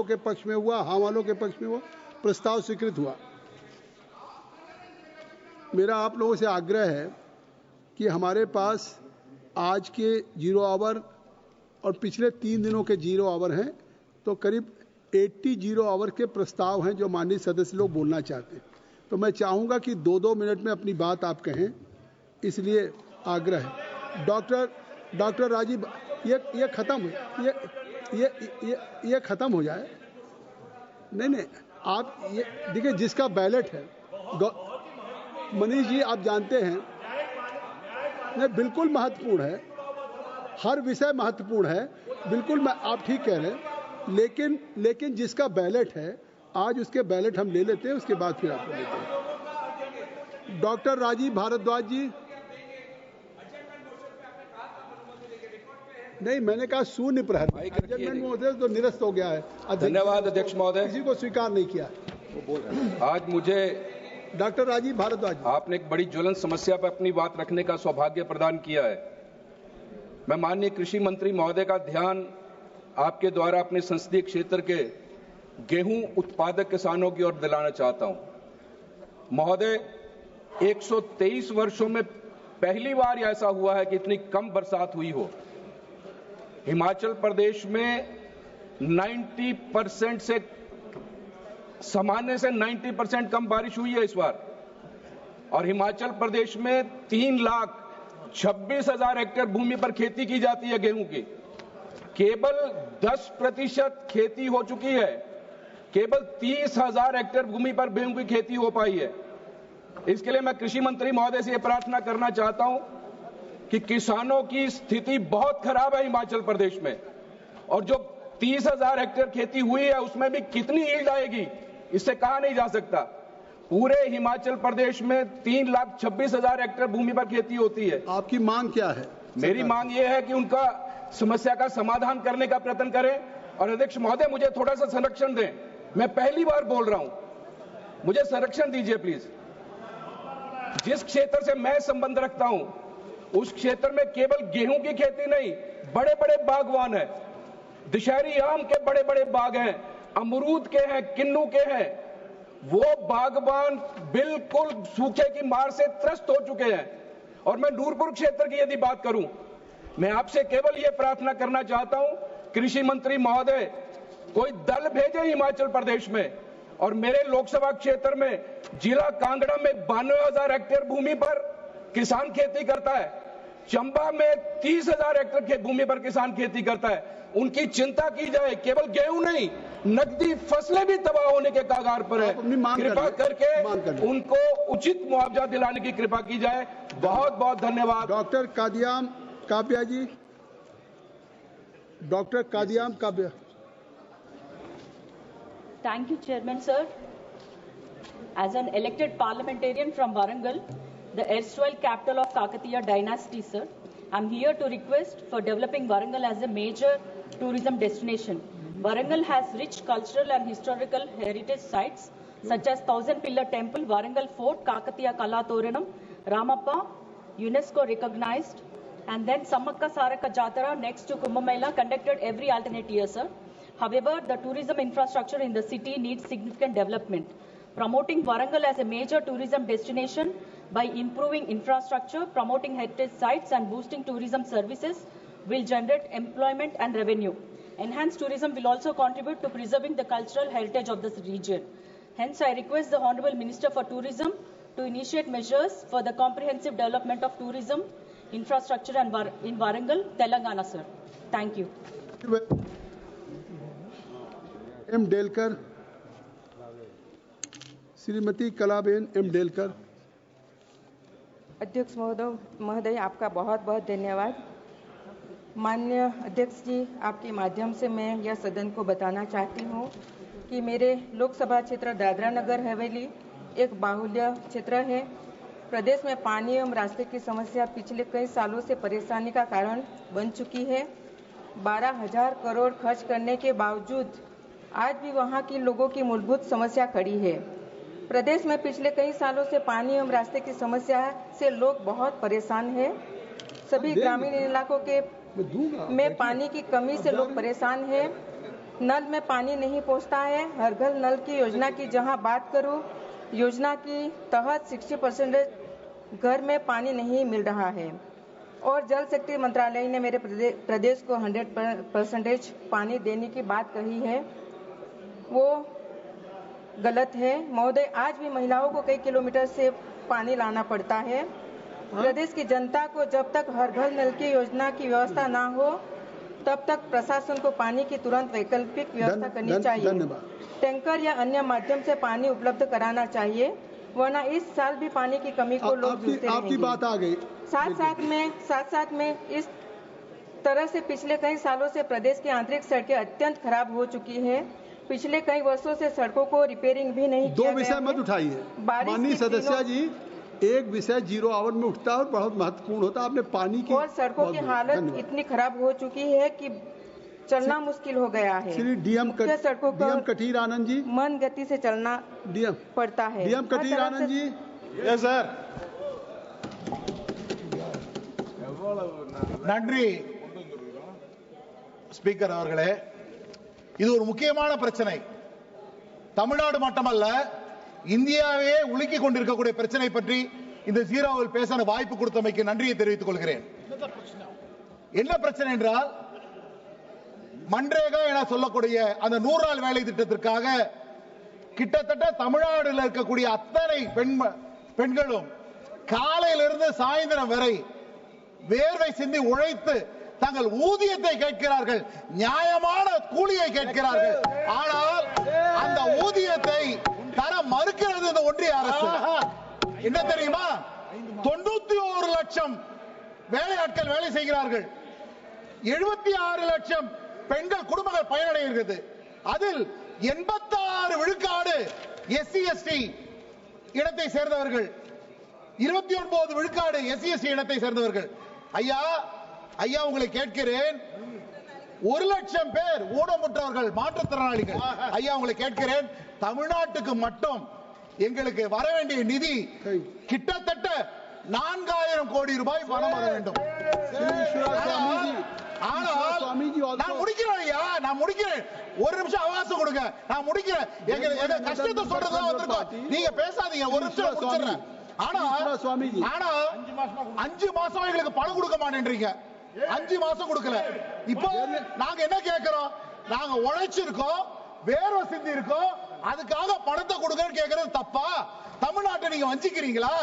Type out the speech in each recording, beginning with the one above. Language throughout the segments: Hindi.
के पक्ष में हुआ, हाँ वालों के पक्ष में हुआ, प्रस्ताव स्वीकृत हुआ। मेरा आप लोगों से आग्रह है कि हमारे पास आज के 0 आवर और पिछले 3 दिनों के 0 आवर हैं, तो करीब 80 0 आवर के प्रस्ताव हैं जो माननीय सदस्य लोग बोलना चाहते हैं। तो मैं चाहूँगा कि 2-2 मिनट में अपनी बात आप कहें, इसलिए आग्रह है। डॉक्टर राजीव, ये खत्म, ये खत्म हो जाए। नहीं, आप ये देखिए, जिसका बैलेट है, मनीष जी आप जानते हैं, नहीं बिल्कुल महत्वपूर्ण है, हर विषय महत्वपूर्ण है, बिल्कुल आप ठीक कह रहे हैं, लेकिन जिसका बैलेट है आज उसके बैलेट हम ले लेते हैं, उसके बाद फिर आपको लेते हैं। डॉक्टर राजीव भारद्वाज जी, नहीं मैंने कहा शून्य प्रहर, एडजस्टमेंट महोदय तो निरस्त हो गया है। धन्यवाद अध्यक्ष महोदय, किसी को स्वीकार नहीं किया। वो बोल रहे हैं। आज मुझे डॉक्टर राजीव भारद्वाज, आपने एक बड़ी ज्वलंत समस्या पर अपनी बात रखने का सौभाग्य प्रदान किया है। मैं माननीय कृषि मंत्री महोदय का ध्यान आपके द्वारा अपने संसदीय क्षेत्र के गेहूं उत्पादक किसानों की ओर दिलाना चाहता हूं। महोदय, 123 वर्षों में पहली बार ऐसा हुआ है कि इतनी कम बरसात हुई हो। हिमाचल प्रदेश में 90% से सामान्य से 90% कम बारिश हुई है इस बार, और हिमाचल प्रदेश में 3,26,000 हेक्टेयर भूमि पर खेती की जाती है गेहूं की। केवल 10% खेती हो चुकी है, केवल 30,000 हेक्टेयर भूमि पर गेहूं की खेती हो पाई है। इसके लिए मैं कृषि मंत्री महोदय से यह प्रार्थना करना चाहता हूं कि किसानों की स्थिति बहुत खराब है हिमाचल प्रदेश में, और जो 30,000 हेक्टेयर खेती हुई है उसमें भी कितनी यील्ड आएगी इससे कहा नहीं जा सकता। पूरे हिमाचल प्रदेश में 3,26,000 हेक्टेयर भूमि पर खेती होती है। आपकी मांग क्या है? मेरी मांग यह है कि उनका समस्या का समाधान करने का प्रयत्न करें, और अध्यक्ष महोदय मुझे थोड़ा सा संरक्षण दें। मैं पहली बार बोल रहा हूं, मुझे संरक्षण दीजिए प्लीज। जिस क्षेत्र से मैं संबंध रखता हूं उस क्षेत्र में केवल गेहूं की खेती नहीं, बड़े बड़े बागवान हैं, दशहरी आम के बड़े बड़े बाग हैं, अमरूद के हैं, किन्नू के हैं। वो बागवान बिल्कुल सूखे की मार से त्रस्त हो चुके हैं। और मैं नूरपुर क्षेत्र की यदि बात करूं, मैं आपसे केवल यह प्रार्थना करना चाहता हूं, कृषि मंत्री महोदय कोई दल भेजे हिमाचल प्रदेश में, और मेरे लोकसभा क्षेत्र में जिला कांगड़ा में 92,000 हेक्टेयर भूमि पर किसान खेती करता है, चंबा में 30,000 हेक्टेयर भूमि पर किसान खेती करता है। उनकी चिंता की जाए, केवल गेहूं नहीं, नकदी फसलें भी तबाह होने के कगार पर है। कृपा करके उनको उचित मुआवजा दिलाने की कृपा की जाए। बहुत बहुत धन्यवाद। Doctor Kadiyam Kavya ji, doctor Kadiyam Kavya. Thank you, Chairman, sir. As an elected parliamentarian from Warangal, the erstwhile capital of Kakatiya dynasty, sir, I'm here to request for developing Warangal as a major tourism destination. Warangal has rich cultural and historical heritage sites such as Thousand Pillar Temple, Warangal Fort, Kakatiya Kala Toranam, Ramappa, UNESCO recognized, and then Samakka Saraka Jatara next to Kumbh Mela conducted every alternate year, sir. However, the tourism infrastructure in the city needs significant development. Promoting Warangal as a major tourism destination by improving infrastructure, promoting heritage sites and boosting tourism services will generate employment and revenue. Enhanced tourism will also contribute to preserving the cultural heritage of this region. Hence, I request the Honorable Minister for Tourism to initiate measures for the comprehensive development of tourism infrastructure in Warangal, Telangana, sir. Thank you. M Delkar, Shrimati Kalaben M Delkar. अध्यक्ष महोदय आपका बहुत बहुत धन्यवाद। माननीय अध्यक्ष जी, आपके माध्यम से मैं यह सदन को बताना चाहती हूँ कि मेरे लोकसभा क्षेत्र दादरा नगर हवेली एक बाहुल्य क्षेत्र है। प्रदेश में पानी एवं रास्ते की समस्या पिछले कई सालों से परेशानी का कारण बन चुकी है। 12,000 करोड़ खर्च करने के बावजूद आज भी वहां की लोगों की मूलभूत समस्या खड़ी है। प्रदेश में पिछले कई सालों से पानी एवं रास्ते की समस्या से लोग बहुत परेशान हैं। सभी ग्रामीण इलाकों के में पानी की कमी से लोग परेशान हैं। नल में पानी नहीं पहुंचता है। हर घर नल की योजना की जहां बात करूं, योजना की तहत 60% घर में पानी नहीं मिल रहा है और जल शक्ति मंत्रालय ने मेरे प्रदेश को 100% पानी देने की बात कही है, वो गलत है महोदय। आज भी महिलाओं को कई किलोमीटर से पानी लाना पड़ता है। प्रदेश की जनता को जब तक हर घर नल की योजना की व्यवस्था ना हो तब तक प्रशासन को पानी की तुरंत वैकल्पिक व्यवस्था करनी चाहिए। टैंकर या अन्य माध्यम से पानी उपलब्ध कराना चाहिए, वरना इस साल भी पानी की कमी को लोग जूझते रहेंगे। आपकी बात आ गई। साथ में इस तरह से पिछले कई सालों से प्रदेश की आंतरिक सड़कें अत्यंत खराब हो चुकी है। पिछले कई वर्षों से सड़कों को रिपेयरिंग भी नहीं किया गया है। दो विषय मत उठाइए माननीय सदस्य जी। एक विषय 0 आवर में उठता है और बहुत महत्वपूर्ण होता है। आपने पानी की और सड़कों की हालत इतनी खराब हो चुकी है कि चलना मुश्किल हो गया है। श्री डीएम कटीर आनंद जी, मन गति से चलना पड़ता है। डीएम कटीर आनंद जी। Yes sir. நன்றி ஸ்பீக்கர் அவர்களே, இது ஒரு முக்கியமான பிரச்சனை. தமிழ்நாடு மட்டுமல்ல, இந்தியாவே உலுக்கிக் கொண்டிருக்கக்கூடிய பிரச்சனை பற்றி இந்த ஜீரோவில் பேச வாய்ப்பு கொடுத்தமைக்கு நன்றியை தெரிவித்துக் கொள்கிறேன். என்ன பிரச்சனை என்றால், மன்ரேகா என சொல்லக்கூடிய அந்த 100 நாள் வேலை திட்டத்திற்காக கிட்டத்தட்ட தமிழ்நாட்டில் இருக்கக்கூடிய அத்தனை பெண்களும் காலையிலிருந்து சாயந்தரம் வரை வேர்வை சிந்தி உழைத்து தங்கள் ஊதியத்தை கேட்கிறார்கள், நியாயமான கூலியை கேட்கிறார்கள். ஆனால் அந்த ஊதியத்தை தர மறுக்கிறது இந்த ஒன்றிய அரசு. என்ன தெரியுமா? 91 லட்சம் வேலையாட்கள் வேலை செய்கிறார்கள், 76 லட்சம் பெண்கள் குடும்பங்கள் பயனடைகிறது. அதில் 86 விழுக்காடு SC ST இனத்தை சேர்ந்தவர்கள், 29 விழுக்காடு SC ST இனத்தை சேர்ந்தவர்கள். ஐயா உங்களை கேட்கிறேன், 1 லட்சம் பேர் ஊனமுற்றவர்கள் மாற்றுத்திறனாளிகள். ஐயா உங்களை கேட்கிறேன், தமிழ்நாட்டுக்கு மட்டும் எங்களுக்கு வர வேண்டிய நிதி கிட்டத்தட்ட 4000 கோடி ரூபாய் பணம் வர வேண்டும். நான் முடிக்கிறேன் ஐயா, நான் முடிக்கிறேன். ஒரு நிமிஷம் அவகாசம் கொடுங்க, நான் முடிக்கிறேன். எங்க கஷ்டத்தை சொல்றதுதான் வந்திருக்கோம், நீங்க பேசாதீங்க. ஒரு நிமிஷம் முடிச்சிடுறேன். ஆனா 5 மாசம் எங்களுக்கு பணம் கொடுக்க மாட்டேன்றீங்க. 5 மாசம் கொடுக்கல. இப்போ நாங்க என்ன கேட்கிறோம்? நாங்க உழைச்சிருக்கோம், வேர்வை சிந்தி இருக்கோம், அதுக்காக பணத்தை கொடுங்கன்னு கேட்கறது தப்பா? தமிழ்நாட்டை நீங்க வஞ்சிக்கிறீங்களா?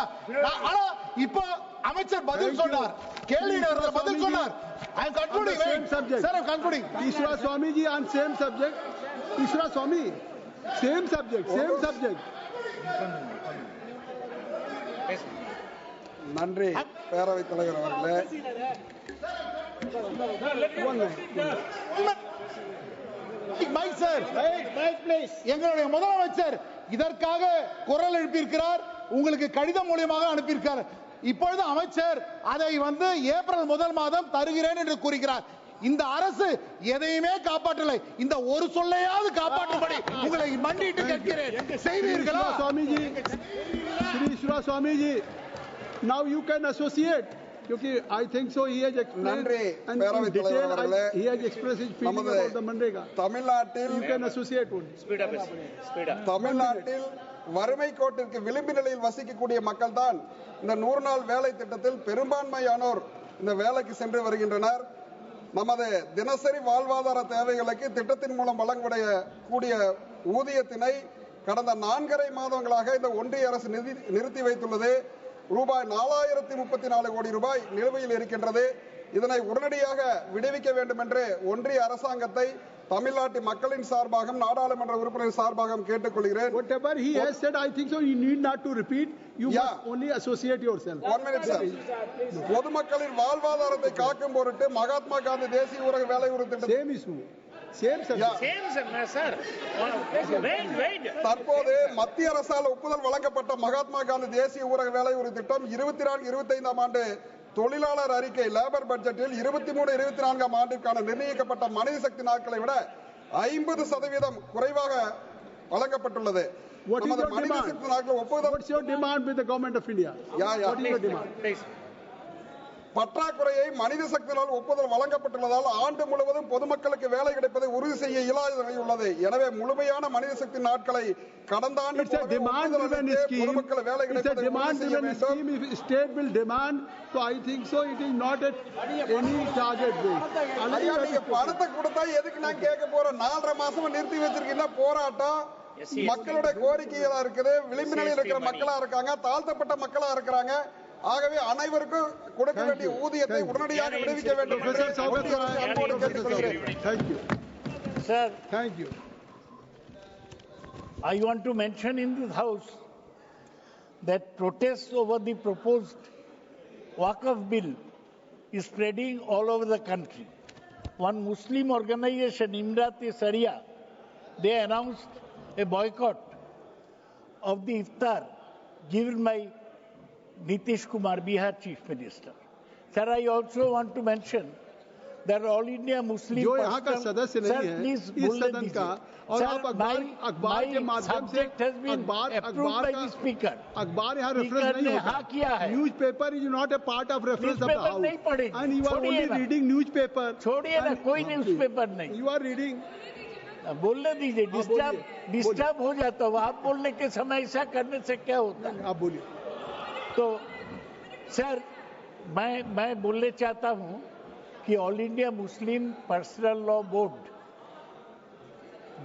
ஆனா இப்போ அமைச்சர் பதில் சொன்னார், கேள்வி நேரத்தில் பதில் சொன்னார். I am concluding. Sir, I am concluding. Ishwar Swami ji on same subject. Ishwar Swami, same subject. நன்றி பேரவைத் தலைவர் அவர்களே. எங்களுடைய முதலமைச்சர் இதற்காக குரல் எழுப்பியிருக்கிறார், உங்களுக்கு கடிதம் மூலமாக அனுப்பியிருக்கிறார். இப்பொழுது அமைச்சர் அதை ஏப்ரல் 1 மாதம் தருகிறேன் என்று கூறுகிறார். இந்த அரசு எதையுமே காப்பாற்றலை. இந்த ஒரு சொல்லையாவது காப்பாற்றும்படி உங்களை மண்டிட்டு கேட்கிறேன், செய்வீர்களா? Shri Swami ji, now you can associate, क्योंकि I think so he has explained. நன்றி பேரவைத் தலைவர் அவர்களே. He has expressed his feeling about the Manrega. தமிழ்நாட்டில் you can associate one. தமிழ்நாட்டில் வறுமை கோட்டிற்கு விளிம்பு நிலையில் வசிக்கக்கூடிய மக்கள் தான் இந்த 100 நாள் வேலை திட்டத்தில் பெரும்பான்மையானோர் இந்த வேலைக்கு சென்று வருகின்றனர். நமது தினசரி வாழ்வாதார தேவைகளுக்கு திட்டத்தின் மூலம் வழங்கக்கூடிய ஊதியத்தினை கடந்த 4.5 மாதங்களாக இந்த ஒன்றிய அரசு நிறுத்தி வைத்துள்ளது. ரூபாய் 4034 கோடி ரூபாய் நிலுவையில் இருக்கின்றது. இதனை உடனடியாக விடுவிக்க வேண்டும் என்று ஒன்றிய அரசாங்கத்தை தமிழ்நாட்டு மக்களின் சார்பாகவும் நாடாளுமன்ற உறுப்பினர் சார்பாகவும் கேட்டுக்கொள்கிறேன். Whatever he has said, I think so you need not to repeat. You must only associate yourself. 1 minute sir. பொதுமக்களின் வாழ்வாதாரத்தை காக்கும் பொருட்டு மகாத்மா காந்தி தேசிய ஊரக வேலை உறுதி திட்டம் same issue. Same sir. தற்போது மத்திய அரசால் ஒப்புதல் வழங்கப்பட்ட மகாத்மா காந்தி தேசிய ஊரக வேலை உறுதி திட்டம் 24-25 ஆண்டு தொழிலாளர் அறிக்கை லேபர் பட்ஜெட்டில் 23-24 ஆண்டிற்கான நிர்ணயிக்கப்பட்ட மனித சக்தி நாட்களை விட 50% குறைவாக வழங்கப்பட்டுள்ளது. What is your demand? What's your demand with the government of India? What is your demand? பற்றாக்குறையை மனித சக்தியால் ஒப்புதல் வழங்கப்பட்டுள்ளதால் ஆண்டு முழுவதும் பொதுமக்களுக்கு வேலை கிடைப்பதை உறுதி செய்ய இயலாத நிலை உள்ளது. எனவே முழுமையான மனித சக்தி நாட்களை கடந்த ஆண்டு பொதுமக்கள் வேலை கிடைப்பதை உறுதி செய்ய வேண்டும். If state will demand, so I think so it is not at any target base. நீங்க பணத்தை கொடுத்தா எதுக்கு நான் கேட்க போறேன்? 4.5 மாசமா நிறுத்தி வச்சிருக்கீங்க போராட்டம். மக்களுடைய கோரிக்கைகளா இருக்குது, விளிம்பு நிலையில் இருக்கிற மக்களா இருக்காங்க, தாழ்த்தப்பட்ட மக்களா இருக்கிறாங்க. ஆகவே அனைவருக்கும் கொடுக்க வேண்டிய ஊதியத்தை உடனடியாக விடுவிக்க வேண்டும். Thank you. Sir, thank you. I want to mention in this house that protests over the proposed Waqf bill is spreading all over the country. One Muslim organization, Imrat-e-Sharia, they announced a boycott of the iftar given by Nitish Kumar, Bihar Chief Minister. Sir, I also want to mention that All India Muslim जो यहाँ का सदस्य नहीं है इस सदन का, और आप अखबार के माध्यम से अखबार यहाँ रेफरेंस नहीं होता. Newspaper is not a part of reference of the house and you are only reading newspaper. छोड़िए ना, कोई न्यूज़पेपर नहीं, यू आर रीडिंग. बोलने दीजिए, डिस्टर्ब हो जाता हूँ. आप बोलने के समय ऐसा करने से क्या होता है? आप बोलिए. तो सर, मैं बोलने चाहता हूं कि all India Muslim personal law board,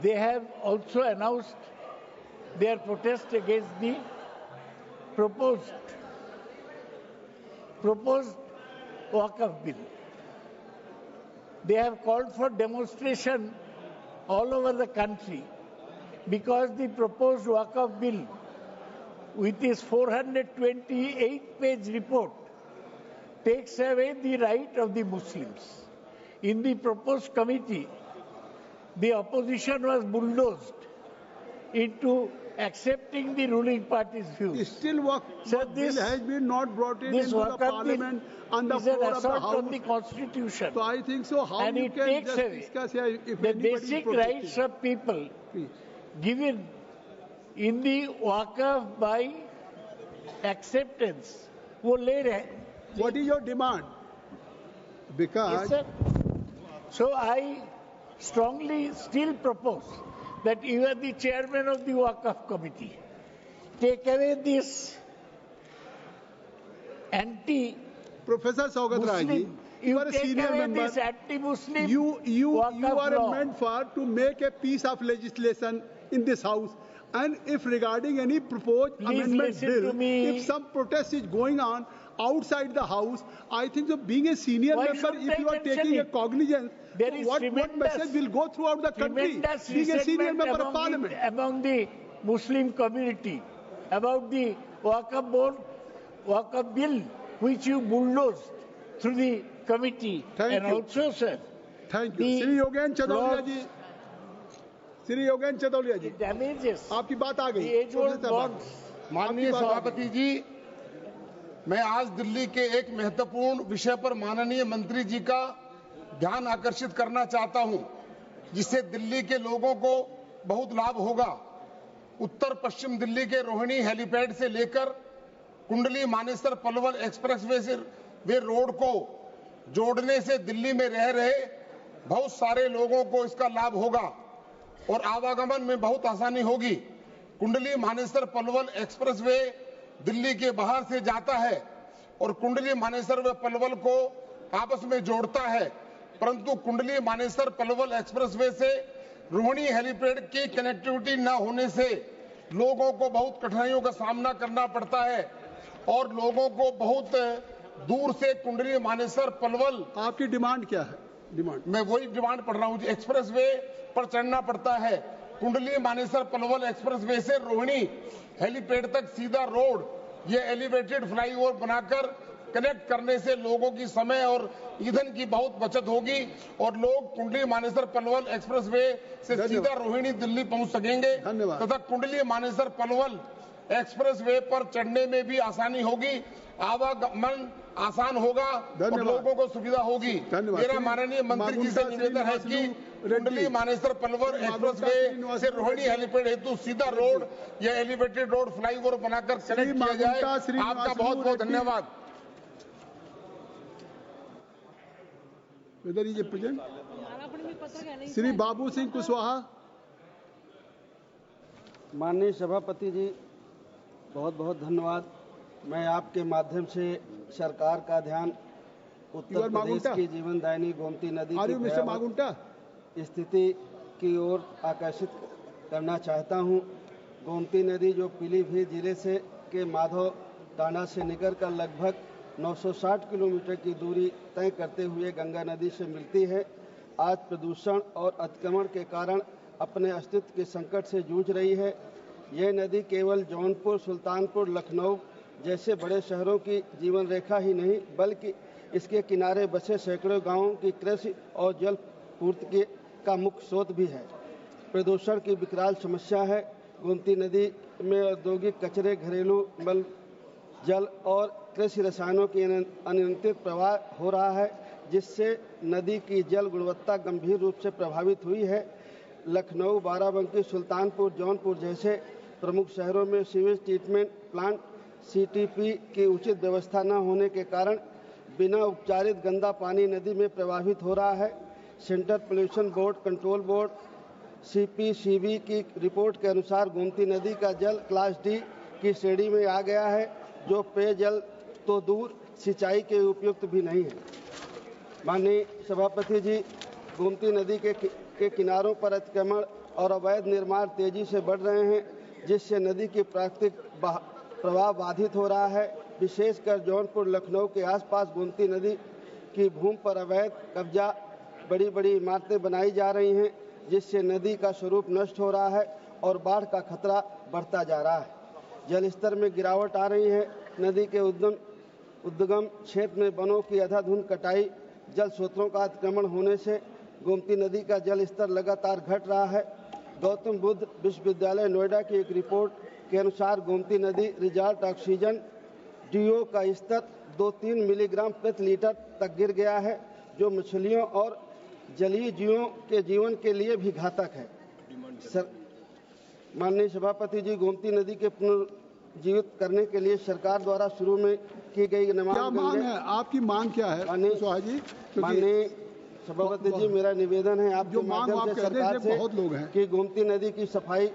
they have also announced their protest against the proposed Waqf bill. They have called for demonstration all over the country because the proposed Waqf bill, with its 428-page report, takes away the right of the Muslims. In the proposed committee, the opposition was bulldozed into accepting the ruling party's views. Still, Waqf bill has been not brought in into the parliament on the floor of the house. On the constitution. So I think so. How and you it can takes just away discuss if the basic rights of people given in the Waqf by acceptance. वो ले रहे. What is your demand? Because yes, sir. So I strongly still propose that you are the chairman of the Waqf committee. Take away this anti Professor Saugat Rai, you are a senior member. This anti-Muslim you are meant for to make a piece of legislation in this house. And if regarding any proposed amendment bill, if some protest is going on outside the house, I think so being a senior member, if you are taking a cognizance, so what message will go throughout the country? Being a senior member of parliament. Among the Muslim community, about the Waqf bill, which you bulldozed through the committee. Thank you. Also, sir. Thank you. Shri Yogen Chadaulia ji. Shri योगेन चदौलिया जी, आपकी बात आ गई. माननीय सभापति जी, मैं आज दिल्ली के एक महत्वपूर्ण विषय पर माननीय मंत्री जी का ध्यान आकर्षित करना चाहता हूं, जिससे दिल्ली के लोगों को बहुत लाभ होगा. उत्तर पश्चिम दिल्ली के रोहिणी हेलीपैड से लेकर कुंडली मानेसर पलवल एक्सप्रेसवे से वे रोड को जोड़ने से दिल्ली में रह रहे बहुत सारे लोगों को इसका लाभ होगा और आवागमन में बहुत आसानी होगी. कुंडली मानेसर पलवल एक्सप्रेसवे दिल्ली के बाहर से जाता है और कुंडली मानेसर व पलवल को आपस में जोड़ता है, परंतु कुंडली मानेसर पलवल एक्सप्रेसवे से रोहिणी हेलीपैड की कनेक्टिविटी न होने से लोगों को बहुत कठिनाइयों का सामना करना पड़ता है और लोगों को बहुत दूर से कुंडली मानेसर पलवल. आपकी डिमांड क्या है? डिमांड मैं वही डिमांड पढ़ रहा हूं. एक्सप्रेसवे पर चढ़ना पड़ता है. कुंडली मानेसर पलवल एक्सप्रेसवे से रोहिणी हेलीपैड तक सीधा रोड, ये एलिवेटेड फ्लाईओवर बनाकर कनेक्ट करने से लोगों की समय और ईंधन की बहुत बचत होगी और लोग कुंडली मानेसर पलवल एक्सप्रेसवे से सीधा रोहिणी दिल्ली पहुंच सकेंगे तथा कुंडली मानेसर पलवल एक्सप्रेसवे पर चढ़ने में भी आसानी होगी, आवागमन आसान होगा और लोगों को सुविधा होगी. मेरा माननीय मंत्री जी से निवेदन है कि कुंडली मानेसर पलवल एक्सप्रेसवे से रोहिणी हेलीपैड हेतु सीधा रोड या एलिवेटेड रोड फ्लाईओवर बनाकर कनेक्ट किया जाए. आपका बहुत बहुत धन्यवाद. whether he is present. Shri Babu Singh Kushwaha. माननीय सभापति जी, बहुत बहुत धन्यवाद. मैं आपके माध्यम से सरकार का ध्यान उत्तर प्रदेश की जीवनदायिनी गोमती नदी की स्थिति की ओर आकर्षित करना चाहता हूं. गोमती नदी जो पीलीभीत जिले से के माधव टांडा से निकलकर लगभग 960 किलोमीटर की दूरी तय करते हुए गंगा नदी से मिलती है, आज प्रदूषण और अतिक्रमण के कारण अपने अस्तित्व के संकट से जूझ रही है. यह नदी केवल जौनपुर, सुल्तानपुर, लखनऊ जैसे बड़े शहरों की जीवन रेखा ही नहीं, बल्कि इसके किनारे बसे सैकड़ों गांवों की कृषि और जल पूर्ति का मुख्य स्रोत भी है. प्रदूषण की विकराल समस्या है. गोमती नदी में औद्योगिक कचरे, घरेलू मल जल और कृषि रसायनों की अनियंत्रित प्रवाह हो रहा है, जिससे नदी की जल गुणवत्ता गंभीर रूप से प्रभावित हुई है. लखनऊ, बाराबंकी, सुल्तानपुर, जौनपुर जैसे प्रमुख शहरों में सीवेज ट्रीटमेंट प्लांट (CTP) की उचित व्यवस्था न होने के कारण बिना उपचारित गंदा पानी नदी में प्रवाहित हो रहा है. Central pollution board control board (CPCB) की रिपोर्ट के अनुसार गोमती नदी का जल क्लास D की श्रेणी में आ गया है, जो पेयजल तो दूर सिंचाई के उपयुक्त भी नहीं है. माननीय सभापति जी, गोमती नदी के किनारों पर अतिक्रमण और अवैध निर्माण तेजी से बढ़ रहे हैं, जिससे नदी की प्राकृतिक प्रवाह बाधित हो रहा है. विशेषकर जौनपुर, लखनऊ के आसपास गोमती नदी की भूमि पर अवैध कब्जा, बड़ी बड़ी इमारतें बनाई जा रही हैं, जिससे नदी का स्वरूप नष्ट हो रहा है और बाढ़ का खतरा बढ़ता जा रहा है. जल स्तर में गिरावट आ रही है. नदी के उद्गम क्षेत्र में वनों की अंधाधुंध कटाई, जल स्रोतों का अतिक्रमण होने से गोमती नदी का जल स्तर लगातार घट रहा है. गौतम बुद्ध विश्वविद्यालय नोएडा की एक रिपोर्ट के अनुसार गोमती नदी रिजॉर्ट ऑक्सीजन DO का स्तर 2-3 मिलीग्राम प्रति लीटर तक गिर गया है, जो मछलियों और जलीय जीवों के जीवन के लिए भी घातक है. माननीय सभापति जी, गोमती नदी के पुनर्जीवित करने के लिए सरकार द्वारा शुरू में की गई क्या मांग है? आपकी मांग क्या है? माननीय सभापति जी, मेरा निवेदन है आपके माध्यम से सरकार से बहुत लोग हैं कि गोमती नदी की सफाई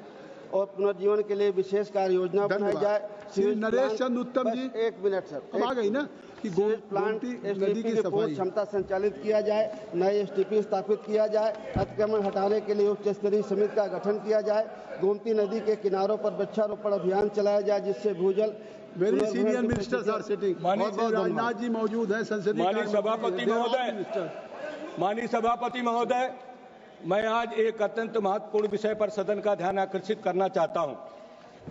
और पुनर्जीवन के लिए विशेष कार्य योजना बनाई जाए. श्री नरेश चंद्र उत्तम जी, 1 मिनट सर, आ गई ना कि प्लांट नदी की सफाई क्षमता संचालित किया जाए, नए STP स्थापित किया जाए, अतिक्रमण हटाने के लिए उच्च स्तरीय समिति का गठन किया जाए, गोमती नदी के किनारों पर वृक्षारोपण अभियान चलाया जाए, जिससे भूजल. Very senior ministers are sitting. Rajnath ji मौजूद हैं, संसदीय माननीय सभापति महोदय, मैं आज एक अत्यंत महत्वपूर्ण विषय पर सदन का ध्यान आकर्षित करना चाहता हूं,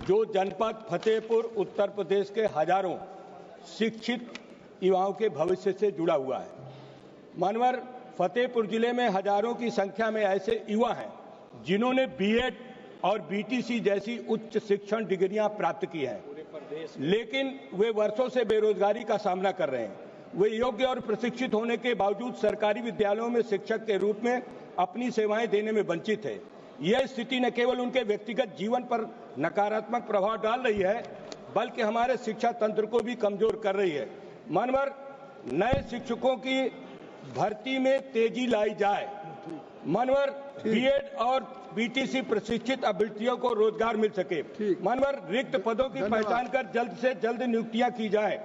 जो जनपद फतेहपुर उत्तर प्रदेश के हजारों शिक्षित युवाओं के भविष्य से जुड़ा हुआ है. मानवर फतेहपुर जिले में हजारों की संख्या में ऐसे युवा हैं जिन्होंने B.Ed और BTC जैसी उच्च शिक्षण डिग्रियां प्राप्त की हैं, लेकिन वे वर्षों से बेरोजगारी का सामना कर रहे हैं. वे योग्य और प्रशिक्षित होने के बावजूद सरकारी विद्यालयों में शिक्षक के रूप में अपनी सेवाएं देने में वंचित है. यह स्थिति न केवल उनके व्यक्तिगत जीवन पर नकारात्मक प्रभाव डाल रही है, बल्कि हमारे शिक्षा तंत्र को भी कमजोर कर रही है. मानवर नए शिक्षकों की भर्ती में तेजी लाई जाए. मानवर B.Ed और BTC प्रशिक्षित अभ्यर्थियों को रोजगार मिल सके. मानवर रिक्त पदों की पहचान कर जल्द से जल्द नियुक्तियां की जाए.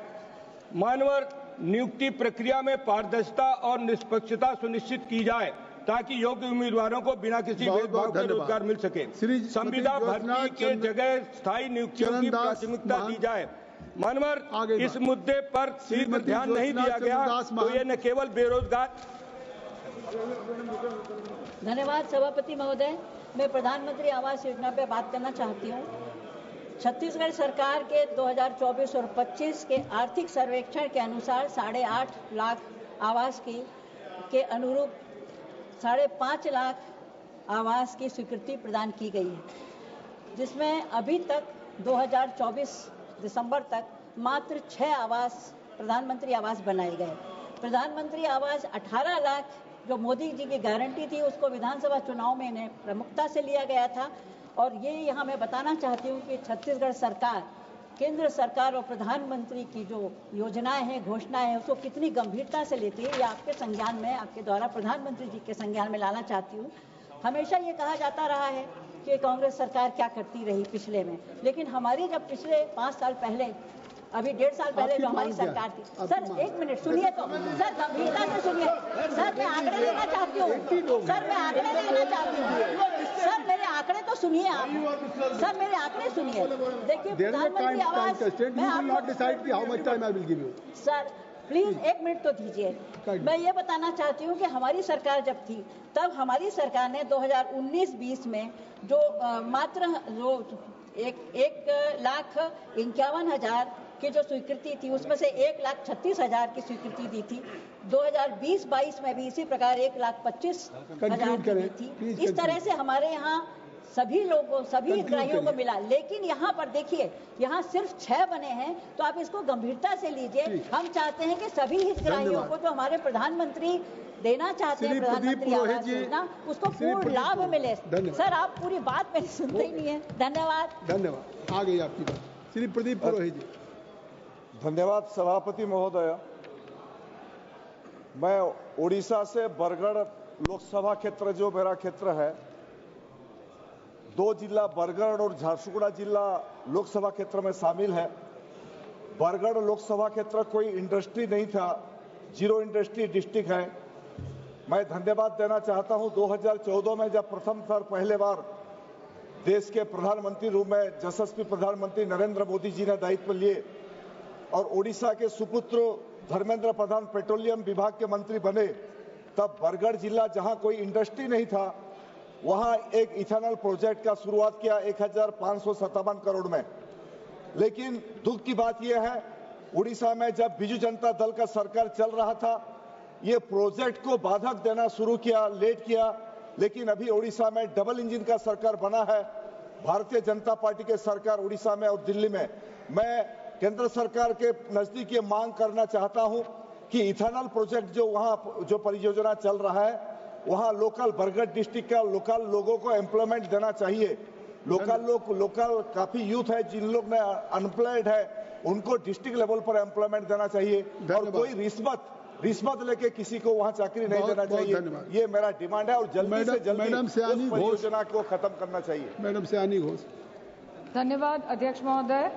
मानवर नियुक्ति प्रक्रिया में पारदर्शिता और निष्पक्षता सुनिश्चित की जाए, ताकि योग्य उम्मीदवारों को बिना किसी भेदभाव के रोजगार मिल सके. संविदा भर्ती के जगह स्थायी नियुक्तियों की प्राथमिकता दी जाए. मानवर इस मुद्दे पर शीघ्र ध्यान नहीं दिया गया तो ये न केवल बेरोजगार. धन्यवाद सभापति महोदय. मैं प्रधानमंत्री आवास योजना पर बात करना चाहती हूँ. छत्तीसगढ़ सरकार के 2024 और 25 के आर्थिक सर्वेक्षण के अनुसार 8.5 लाख आवास के अनुरूप 5.5 लाख आवास की स्वीकृति प्रदान की गई है, जिसमें अभी तक 2024 दिसंबर तक मात्र 6 आवास प्रधानमंत्री आवास बनाए गए. प्रधानमंत्री आवास 18 लाख जो मोदी जी की गारंटी थी, उसको विधानसभा चुनाव में इन्हें प्रमुखता से लिया गया था. और ये यहाँ मैं बताना चाहती हूँ कि छत्तीसगढ़ सरकार केंद्र सरकार और प्रधानमंत्री की जो योजनाएं हैं, घोषणाएं हैं, उसको कितनी गंभीरता से लेती है, ये आपके संज्ञान में, आपके द्वारा प्रधानमंत्री जी के संज्ञान में लाना चाहती हूँ। हमेशा ये कहा जाता रहा है कि कांग्रेस सरकार क्या करती रही पिछले में, लेकिन हमारी जब पिछले 5 साल पहले, अभी 1.5 साल पहले जो हमारी सरकार थी, सर 1 मिनट सुनिए तो, सर गंभीरता से सुनिए, सर मैं आंकड़े देना चाहती हूँ, सर मैं आंकड़े देना चाहती हूँ, सर मेरे आंकड़े तो सुनिए आप, सर मेरे आंकड़े सुनिए। देखिए प्रधानमंत्री आवास, मैं आपको, सर प्लीज 1 मिनट तो दीजिए। मैं ये बताना चाहती हूँ कि हमारी सरकार जब थी, तब हमारी सरकार ने 2019-20 में जो मात्र जो 1,51,000 की जो स्वीकृति थी, उसमें से 1,36,000 की स्वीकृति दी थी। 2020-22 में भी इसी प्रकार 1,25,000 की दी थी। इस तरह से हमारे यहाँ सभी लोगों, सभी हितग्राहियों को मिला, लेकिन यहाँ पर देखिए, यहाँ सिर्फ 6 बने हैं, तो आप इसको गंभीरता से लीजिए। हम चाहते हैं कि सभी हितग्राहियों को जो हमारे प्रधानमंत्री देना चाहते हैं, प्रधानमंत्री आवास योजना, उसको पूर्ण लाभ मिले। सर आप पूरी बात मेरी सुनते ही नहीं है। धन्यवाद। आ गई आपकी बात। श्री प्रदीप पुरोहित जी। धन्यवाद सभापति महोदय। मैं उड़ीसा से बरगढ़ लोकसभा क्षेत्र, जो मेरा क्षेत्र है, 2 जिला बरगढ़ और झारसुगुड़ा जिला लोकसभा क्षेत्र में शामिल है। बरगढ़ लोकसभा क्षेत्र कोई इंडस्ट्री नहीं था, 0 इंडस्ट्री डिस्ट्रिक्ट है। मैं धन्यवाद देना चाहता हूं, 2014 में जब प्रथम पहले बार देश के प्रधानमंत्री रूप में यशस्वी प्रधानमंत्री नरेंद्र मोदी जी ने दायित्व लिए और उड़ीसा के सुपुत्र धर्मेंद्र प्रधान पेट्रोलियम विभाग के मंत्री बने, तब बरगढ़ जिला, जहां कोई इंडस्ट्री नहीं था, वहां एक इथेनॉल प्रोजेक्ट का शुरुआत किया 1,557 करोड़ में। लेकिन दुख की बात यह है, उड़ीसा में जब बीजू जनता दल का सरकार चल रहा था, ये प्रोजेक्ट को बाधक देना शुरू किया, लेट किया। लेकिन अभी उड़ीसा में डबल इंजन का सरकार बना है, भारतीय जनता पार्टी के सरकार उड़ीसा में और दिल्ली में। मैं केंद्र सरकार के नजदीक ये मांग करना चाहता हूं कि इथेनॉल प्रोजेक्ट जो वहां जो परियोजना चल रहा है, वहां लोकल बरगढ़ डिस्ट्रिक्ट का लोकल लोगों को एम्प्लॉयमेंट देना चाहिए। लोकल काफी यूथ है जिन लोग ने अनएम्प्लॉयड है, उनको डिस्ट्रिक्ट लेवल पर एम्प्लॉयमेंट देना चाहिए और कोई रिश्वत लेके किसी को वहां चाकरी नहीं देना चाहिए। ये मेरा डिमांड है और जल्दी से जल्दी उस परियोजना को खत्म करना चाहिए। मैडम सयानी घोष। धन्यवाद अध्यक्ष महोदय।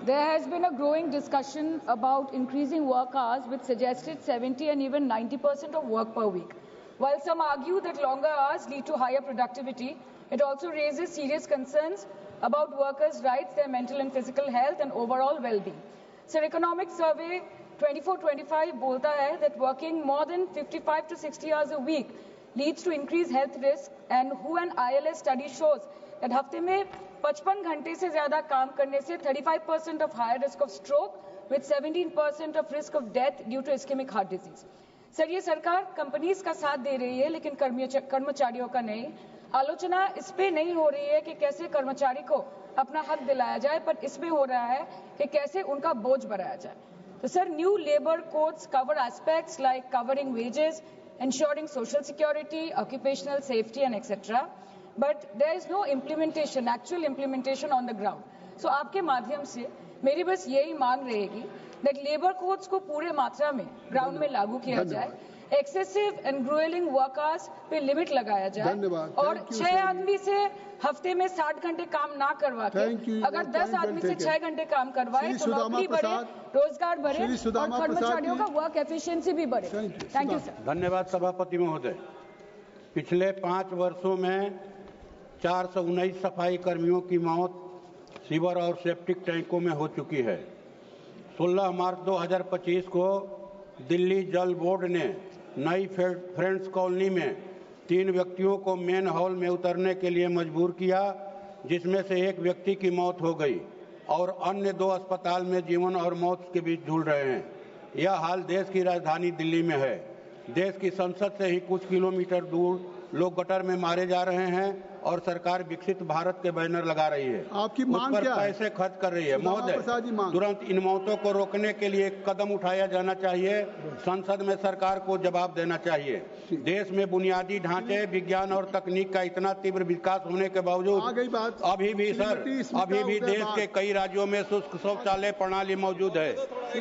There has been a growing discussion about increasing work hours, which suggested 70 and even 90% of work per week. While some argue that longer hours lead to higher productivity, it also raises serious concerns about workers' rights, their mental and physical health, and overall well-being. Sir, Economic Survey 24-25 बोलता है that working more than 55 to 60 hours a week leads to increased health risk, and WHO and ILS study shows that हफ्ते में 55 घंटे से ज्यादा काम करने से 35% of higher risk of stroke with 17% of risk of death due to ischemic heart disease. Sir, ये सरकार कंपनीज का साथ दे रही है लेकिन कर्मचारियों का नहीं। आलोचना इस पे नहीं हो रही है कि कैसे कर्मचारी को अपना हक दिलाया जाए, पर इसमें हो रहा है कि कैसे उनका बोझ बढ़ाया जाए। तो sir, new labour codes cover aspects like covering wages, ensuring social security, occupational safety and etc. But there is no implementation, actual implementation on the ground. So आपके माध्यम से मेरी बस यही मांग रहेगी that लेबर कोड्स को पूरे मात्रा में ग्राउंड में लागू किया जाए, एक्सेसिव एंड ग्रोइलिंग वर्क आवर्स पे लिमिट लगाया जाए और 6 आदमी से हफ्ते में 60 घंटे काम ना करवा के अगर 10 आदमी से 6 घंटे काम करवाए तो नौकरी बढ़े, रोजगार बढ़े और कर्मचारियों का वर्क एफिशिएंसी भी बढ़े। Thank you sir. धन्यवाद सभापति महोदय। पिछले 5 वर्षों में 419 सफाई कर्मियों की मौत सीवर और सेप्टिक टैंकों में हो चुकी है। 16 मार्च 2025 को दिल्ली जल बोर्ड ने नई फ्रेंड्स कॉलोनी में 3 व्यक्तियों को मेन हॉल में उतरने के लिए मजबूर किया, जिसमें से एक व्यक्ति की मौत हो गई और अन्य 2 अस्पताल में जीवन और मौत के बीच झूल रहे हैं। यह हाल देश की राजधानी दिल्ली में है। देश की संसद से ही कुछ किलोमीटर दूर लोग गटर में मारे जा रहे हैं और सरकार विकसित भारत के बैनर लगा रही है। आपकी मांग उस पर क्या है? पैसे खर्च कर रही है। महोदय, तुरंत इन मौतों को रोकने के लिए एक कदम उठाया जाना चाहिए। संसद में सरकार को जवाब देना चाहिए। देश में बुनियादी ढांचे, विज्ञान और तकनीक का इतना तीव्र विकास होने के बावजूद अभी भी देश के कई राज्यों में शुष्क शौचालय प्रणाली मौजूद है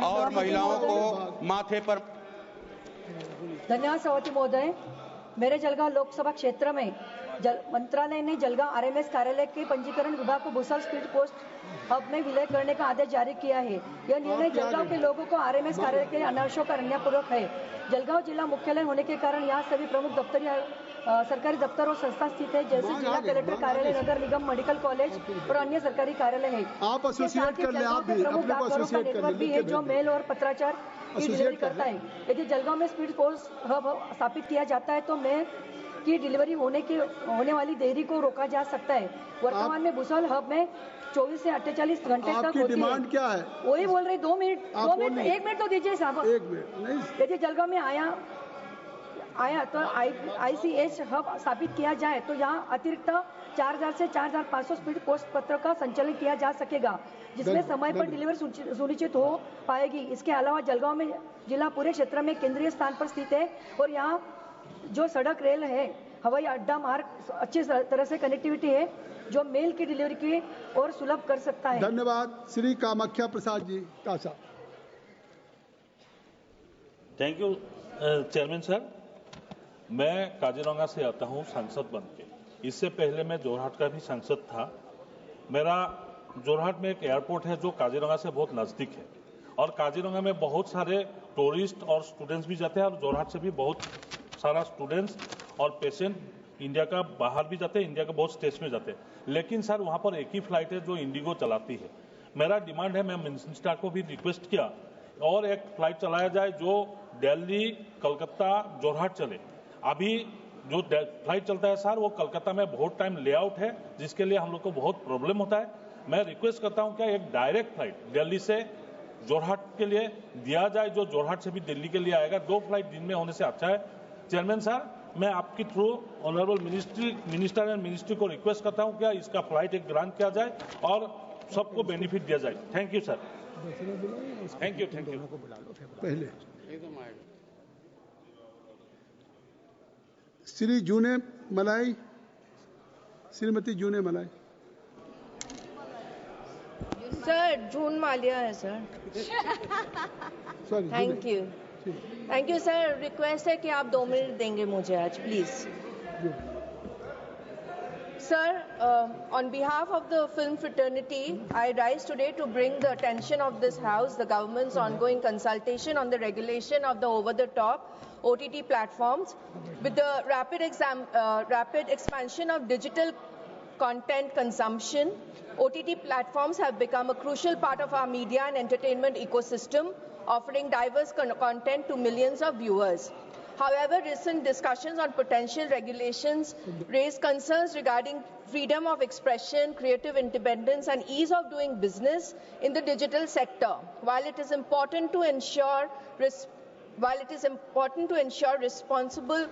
और महिलाओं को माथे पर। धन्यवाद सभापति महोदय। मेरे जलगांव लोकसभा क्षेत्र में मंत्रालय ने जलगांव आरएमएस कार्यालय के पंजीकरण विभाग को भूसावल स्पीड पोस्ट हब में विलय करने का आदेश जारी किया है। यह निर्णय जलगांव के लोगों को आरएमएस कार्यालय के अनावश्यक और अन्यायपूर्वक है। जलगांव जिला मुख्यालय होने के कारण यहाँ सभी प्रमुख दफ्तर या सरकारी दफ्तर और संस्था स्थित है, जैसे जिला कलेक्टर कार्यालय, नगर निगम, मेडिकल कॉलेज और अन्य सरकारी कार्यालय है। आप एसोसिएट कर ले, आप भी अपने को एसोसिएट कर ले, भी है जो मेल और पत्राचार की डिलीवरी करता है। यदि जलगांव में स्पीड पोस्ट हब स्थापित किया जाता है तो मेल की डिलीवरी होने वाली देरी को रोका जा सकता है। वर्तमान में भूसावल हब में 24 से 48 घंटे तक होती है। डिमांड क्या है? वही बोल रहे 2 मिनट, 1 मिनट तो दीजिए साहब। 1 मिनट नहीं। यदि जलगांव में आया तो ICH हब स्थापित किया जाए तो यहाँ अतिरिक्त 4000 से 4500 स्पीड पोस्ट पत्र का संचालन किया जा सकेगा, जिसमें समय पर डिलीवरी सुनिश्चित हो पाएगी। इसके अलावा जलगांव में जिला पूरे क्षेत्र में केंद्रीय स्थान पर स्थित है और यहाँ जो सड़क, रेल है, हवाई अड्डा मार्ग अच्छी तरह से कनेक्टिविटी है, जो मेल की डिलीवरी की और सुलभ कर सकता है। धन्यवाद। Shri Kamakhya Prasad ji Tasa. Thank you chairman sir. मैं काजीरंगा से आता हूं सांसद बन के। इससे पहले मैं जोरहाट का भी सांसद था। मेरा जोरहाट में एक एयरपोर्ट है जो काजीरंगा से बहुत नजदीक है और काजीरंगा में बहुत सारे टूरिस्ट और स्टूडेंट्स भी जाते हैं और जोरहाट से भी बहुत सारा स्टूडेंट्स और पेशेंट इंडिया का बाहर भी जाते हैं, इंडिया के बहुत स्टेट्स में जाते हैं। लेकिन सर वहां पर एक ही फ्लाइट है जो इंडिगो चलाती है। मेरा डिमांड है, मैं मिनिस्टर को भी रिक्वेस्ट किया और एक फ्लाइट चलाया जाए जो दिल्ली, कलकत्ता, जोरहाट चले। अभी जो फ्लाइट चलता है सर वो कलकत्ता में बहुत टाइम लेआउट है, जिसके लिए हम लोग को बहुत प्रॉब्लम होता है। मैं रिक्वेस्ट करता हूं क्या एक डायरेक्ट फ्लाइट दिल्ली से जोरहाट के लिए दिया जाए, जो जोरहाट से भी दिल्ली के लिए आएगा। 2 फ्लाइट दिन में होने से अच्छा है। चेयरमैन सर, मैं आपकी through honourable minister and ministry को रिक्वेस्ट करता हूं क्या इसका फ्लाइट एक ग्रांट किया जाए और सबको बेनिफिट दिया जाए। Thank you sir. Thank you. पहले श्री जूने मलाई, श्रीमती जूने मलाई। सर जून मालिया है sir. Thank you sir. Request है कि आप 2 मिनट देंगे मुझे आज please. Sir, on behalf of the film fraternity, I rise today to bring the attention of this House the government's ongoing consultation on the regulation of the over-the-top OTT platforms. With the rapid expansion of digital content consumption, OTT platforms have become a crucial part of our media and entertainment ecosystem, offering diverse content to millions of viewers. However, recent discussions on potential regulations raise concerns regarding freedom of expression, creative independence, and ease of doing business in the digital sector. While it is important to ensure responsible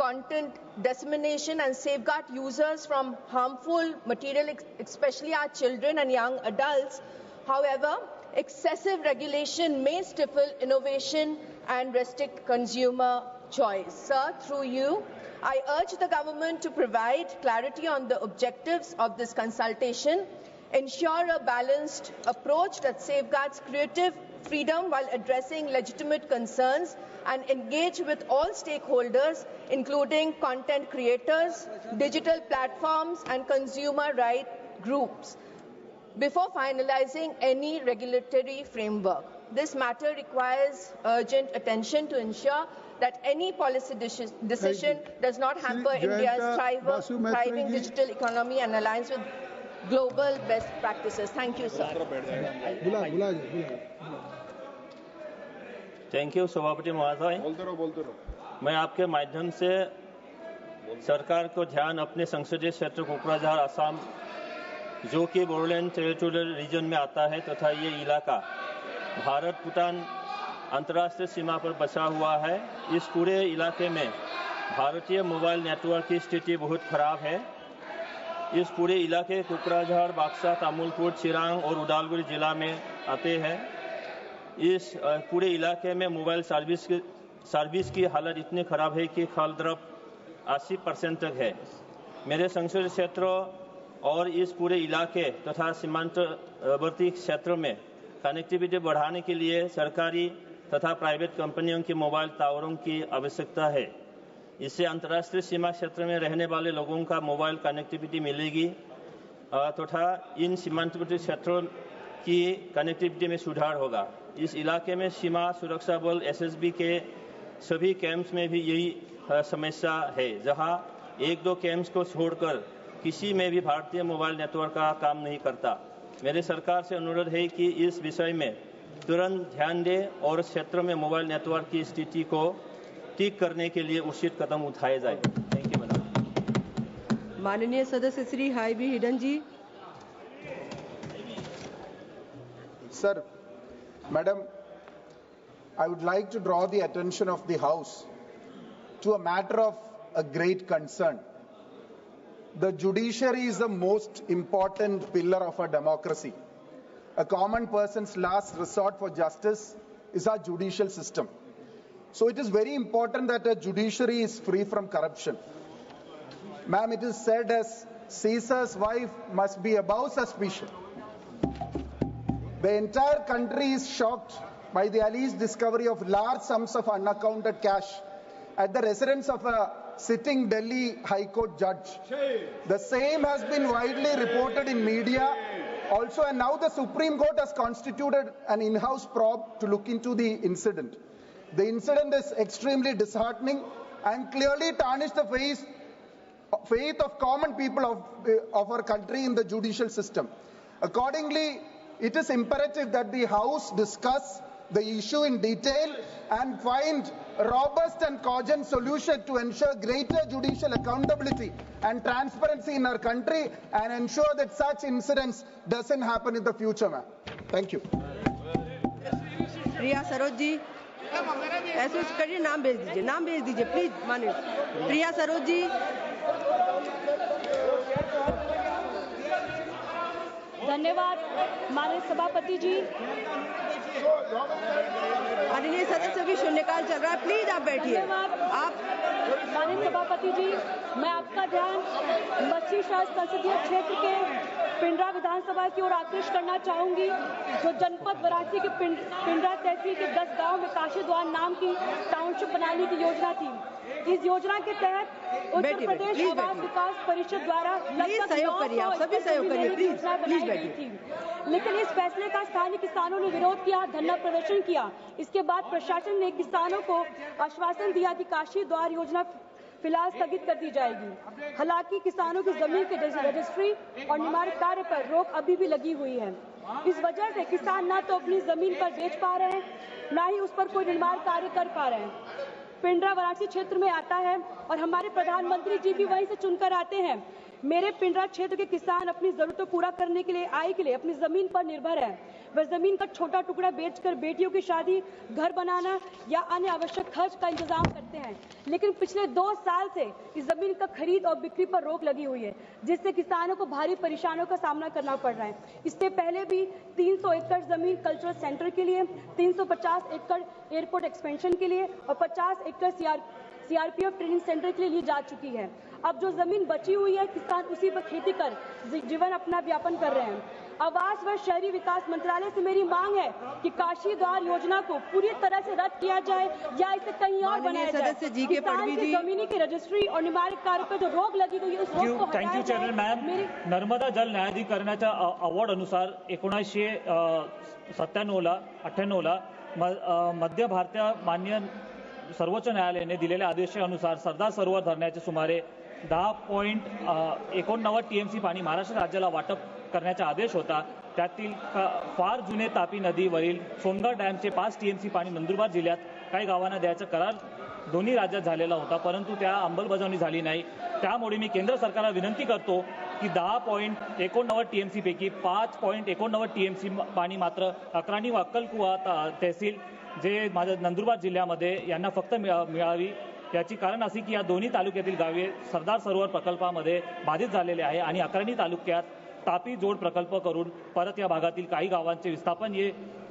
content dissemination and safeguard users from harmful material, especially our children and young adults, however, excessive regulation may stifle innovation and restrict consumer choice. Sir, through you, I urge the government to provide clarity on the objectives of this consultation, ensure a balanced approach that safeguards creative freedom while addressing legitimate concerns, and engage with all stakeholders, including content creators, digital platforms, and consumer right groups, before finalizing any regulatory framework. This matter requires urgent attention to ensure that any policy decision does not hamper India's thriving digital economy and aligns with global best practices. Thank you, sir. Thank you सभापति महोदय। मैं आपके माध्यम से सरकार को ध्यान अपने संसदीय क्षेत्र कोकराझार असम, जो कि बोडोलैंड टेरिटोरियल रीजन में आता है, तथा ये इलाका भारत भूटान अंतर्राष्ट्रीय सीमा पर बसा हुआ है। इस पूरे इलाके में भारतीय मोबाइल नेटवर्क की स्थिति बहुत खराब है। इस पूरे इलाके कोकराझार, बाक्सा, तामुलपुर, चिरांग और उदालगुरी जिला में आते हैं। इस पूरे इलाके में मोबाइल सर्विस की हालत इतनी खराब है कि खालद्रब 80% तक है। मेरे संसदीय क्षेत्र और इस पूरे इलाके तथा सीमांतवर्ती क्षेत्र में कनेक्टिविटी बढ़ाने के लिए सरकारी तथा प्राइवेट कंपनियों के मोबाइल टावरों की आवश्यकता है। इससे अंतर्राष्ट्रीय सीमा क्षेत्र में रहने वाले लोगों का मोबाइल कनेक्टिविटी मिलेगी तथा इन सीमांतवर्ती क्षेत्रों की कनेक्टिविटी में सुधार होगा। इस इलाके में सीमा सुरक्षा बल एसएसबी के सभी कैंप्स में भी यही समस्या है, जहां 1-2 कैंप्स को छोड़कर किसी में भी भारतीय मोबाइल नेटवर्क का काम नहीं करता। मेरे सरकार से अनुरोध है कि इस विषय में तुरंत ध्यान दे और क्षेत्र में मोबाइल नेटवर्क की स्थिति को ठीक करने के लिए उचित कदम उठाए जाए। Thank you madam. माननीय सदस्य Shri Hibi Eden ji. Sir, Madam, I would like to draw the attention of the House to a matter of a great concern. The judiciary is the most important pillar of our democracy. A common person's last resort for justice is our judicial system. So it is very important that a judiciary is free from corruption. Ma'am, it is said as Caesar's wife must be above suspicion. The entire country is shocked by the alleged discovery of large sums of unaccounted cash at the residence of a sitting Delhi High Court judge. The same has been widely reported in media also, and now the Supreme Court has constituted an in-house probe to look into the incident. The incident is extremely disheartening and clearly tarnished the faith of common people of our country in the judicial system. Accordingly, it is imperative that the House discuss the issue in detail and find a robust and cogent solution to ensure greater judicial accountability and transparency in our country and ensure that such incidents doesn't happen in the future, ma'am. Thank you. प्रिया सरोज जी, ऐसे करिए, नाम भेज दीजिए प्लीज। माननीय प्रिया सरोज जी। धन्यवाद माननीय सभापति जी। माननीय सदस्य भी शून्यकाल चल रहा है, प्लीज आप बैठिए। आप माननीय सभापति जी, मैं आपका ध्यान पश्चिमी संसदीय क्षेत्र के पिंडरा विधानसभा की ओर आकृष्ट करना चाहूंगी, जो जनपद वाराणसी के पिंडरा तहसील के 10 गांव में काशी द्वार नाम की टाउनशिप बनाने की योजना थी। इस योजना के तहत उत्तर प्रदेश आवास विकास परिषद द्वारा लगभग सहयोग करिए, आप सभी सहयोग करिए, प्लीज बैठिए थी, लेकिन इस फैसले का स्थानीय किसानों ने विरोध किया, धरना प्रदर्शन किया। इसके बाद प्रशासन ने किसानों को आश्वासन दिया कि काशी द्वार योजना फिलहाल स्थगित कर दी जाएगी। हालांकि किसानों की जमीन के रजिस्ट्री और निर्माण कार्य पर रोक अभी भी लगी हुई है। इस वजह से किसान ना तो अपनी जमीन पर बेच पा रहे हैं, ना ही उस पर कोई निर्माण कार्य कर पा रहे हैं। पिंडरा वाराणसी क्षेत्र में आता है और हमारे प्रधानमंत्री जी भी वहीं से चुनकर आते हैं। मेरे पिंडरा क्षेत्र के किसान अपनी जरूरतों पूरा करने के लिए आय के लिए अपनी जमीन पर निर्भर है। वह जमीन का छोटा टुकड़ा बेचकर बेटियों की शादी, घर बनाना या अन्य आवश्यक खर्च का इंतजाम करते हैं, लेकिन पिछले 2 साल से इस जमीन का खरीद और बिक्री पर रोक लगी हुई है, जिससे किसानों को भारी परेशानियों का सामना करना पड़ रहा है। इससे पहले भी 300 एकड़ जमीन कल्चरल सेंटर के लिए, 350 एकड़ एयरपोर्ट एक्सपेंशन के लिए और 50 एकड़ सीआरपीएफ ट्रेनिंग सेंटर के लिए ली जा चुकी है। अब जो जमीन बची हुई है, किसान उसी पर खेती कर जीवन अपना व्यापन कर रहे हैं। आवास व शहरी विकास मंत्रालय से मेरी मांग है कि काशी द्वार योजना को पूरी तरह से रद्द किया जाए या इसे कहीं और बनाया जाए। किसान की जमीनी की रजिस्ट्री और निर्माण कार्य पर जो रोक लगी गई है, उस रोक को thank you chairman ma'am. Narmada जल न्यायाधिकरणाच्या अवॉर्ड अनुसार 1997-98 ला मध्य भारतीय मान्य सर्वोच्च न्यायालयाने दिलेल्या आदेशानुसार सरदार सरोवर धरणाचे सुमारे 10.89 टीएमसी पाणी महाराष्ट्र राज्याला वाटप करण्याचा आदेश होता। त्यातील फार जुने तापी नदीवरील सोनगड डॅमचे 5 टीएमसी पाणी नंदुरबार जिल्ह्यात काही गावांना द्यायचा करार दोन्ही राज्यात झालेला होता, परंतु त्या अंमलबजावणी झाली नाही। त्यामुळे मी केंद्र सरकारला विनंती करतो की 10.89 टीएमसी पैकी 5.89 टीएमसी पाणी मात्र अक्राणी व अक्कलकुवा तहसील जे माझ्या नंदुरबार जिल्ह्यामध्ये यांना फक्त मिळावी याची कारण अशी की या दोन्ही तालुक्यातील गावे सरदार सरोवर प्रकल्पामध्ये बाधित झालेले आहे आणि अक्राणी तालुक्यात तापी जोड प्रकल्प करून परत या भागातील काही गावांचे विस्थापन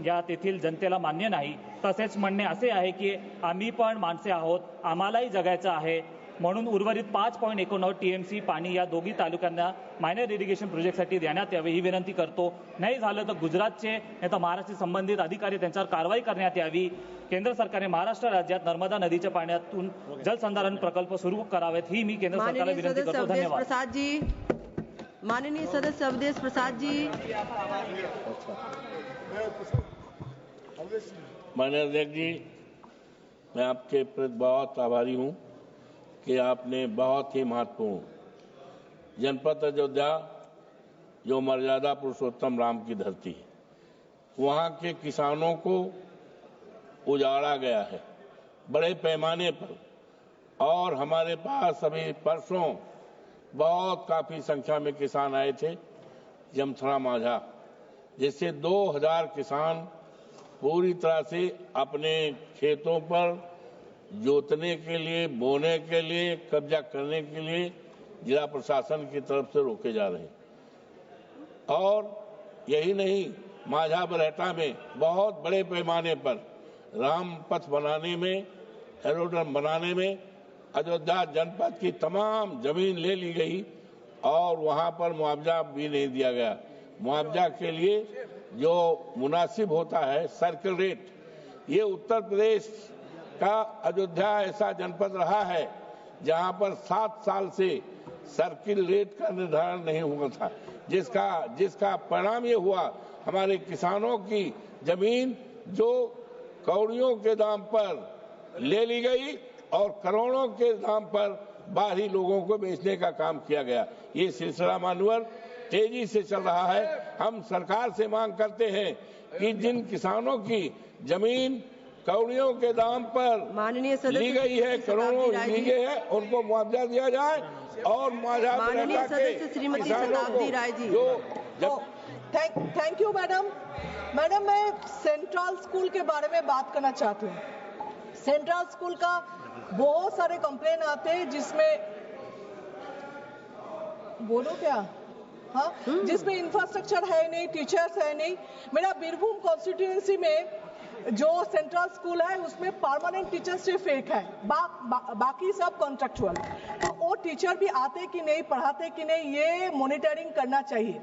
या तेथील जनतेला मान्य नाही। तसेच म्हणणे असे आहे की आम्ही पण माणसे आहोत, आम्हालाही जगायचं आहे, म्हणून उर्वरित 5.89 TMC पाणी या दोघी तालुक्यांना मायनर इरिगेशन प्रोजेक्टसाठी देण्यात यावे ही विनंती करतो। नाही झालं तर गुजरातचे नाही तर महाराष्ट्र संबंधित अधिकारी त्यांच्यावर कारवाई करण्यात यावी। केंद्र सरकारने महाराष्ट्र राज्यात नर्मदा नदीच्या पाण्यातून जलसंधारण प्रकल्प सुरू करावेत ही मी केंद्र सरकारला विनंती करतो। धन्यवाद। माननीय सदस्य अवधेश प्रसाद जी। माननीय अध्यक्ष जी, मैं आपके प्रति बहुत आभारी हूं कि आपने बहुत ही महत्वपूर्ण जनपद अयोध्या जो मर्यादा पुरुषोत्तम राम की धरती है, वहां के किसानों को उजाड़ा गया है बड़े पैमाने पर। और हमारे पास अभी परसों बहुत काफी संख्या में किसान आए थे जमथरा माझा, जिससे 2000 किसान पूरी तरह से अपने खेतों पर जोतने के लिए, बोने के लिए, कब्जा करने के लिए जिला प्रशासन की तरफ से रोके जा रहे हैं। और यही नहीं, माझा बरहटा में बहुत बड़े पैमाने पर राम पथ बनाने में, एरोड्रम बनाने में अयोध्या जनपद की तमाम जमीन ले ली गई और वहां पर मुआवजा भी नहीं दिया गया। मुआवजा के लिए जो मुनासिब होता है सर्किल रेट, ये उत्तर प्रदेश का अयोध्या ऐसा जनपद रहा है जहां पर 7 साल से सर्किल रेट का निर्धारण नहीं हुआ था, जिसका परिणाम ये हुआ हमारे किसानों की जमीन जो कौड़ियों के दाम पर ले ली गई और करोड़ों के दाम पर बाहरी लोगों को बेचने का काम किया गया। ये सिलसिला मानवर तेजी से चल रहा है। हम सरकार से मांग करते हैं कि जिन किसानों की जमीन कौड़ियों के दाम पर ली गई है, करोड़ों ली गई है, उनको मुआवजा दिया जाए और माननीय सदस्य Shrimati Shatabdi Roy ji. Thank you madam. मैं सेंट्रल स्कूल के बारे में बात करना चाहती हूँ। सेंट्रल स्कूल का बहुत सारे कंप्लेन आते हैं जिसमें बोलो क्या, हाँ, जिसमें इंफ्रास्ट्रक्चर है नहीं, टीचर्स है नहीं। मेरा बीरभूम कॉन्स्टिट्यूएंसी में जो सेंट्रल स्कूल है उसमें परमानेंट टीचर सिर्फ एक है, बाकी सब कॉन्ट्रेक्चुअल। तो वो टीचर भी आते कि नहीं, पढ़ाते कि नहीं, ये मॉनिटरिंग करना चाहिए।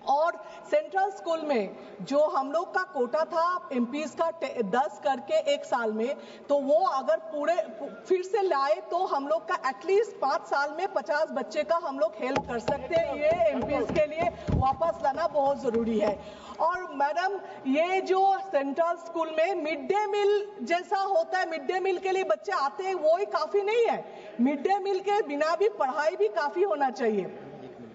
और सेंट्रल स्कूल में जो हम लोग का कोटा था एमपीज का 10 करके एक साल में, तो वो अगर पूरे फिर से लाए तो हम लोग का एटलीस्ट 5 साल में 50 बच्चे का हम लोग हेल्प कर सकते हैं। ये एमपीज के लिए वापस लाना बहुत जरूरी है। और मैडम, ये जो सेंट्रल स्कूल में मिड डे मील जैसा होता है, मिड डे मील के लिए बच्चे आते हैं, वो ही काफी नहीं है। मिड डे मील के बिना भी पढ़ाई भी काफी होना चाहिए।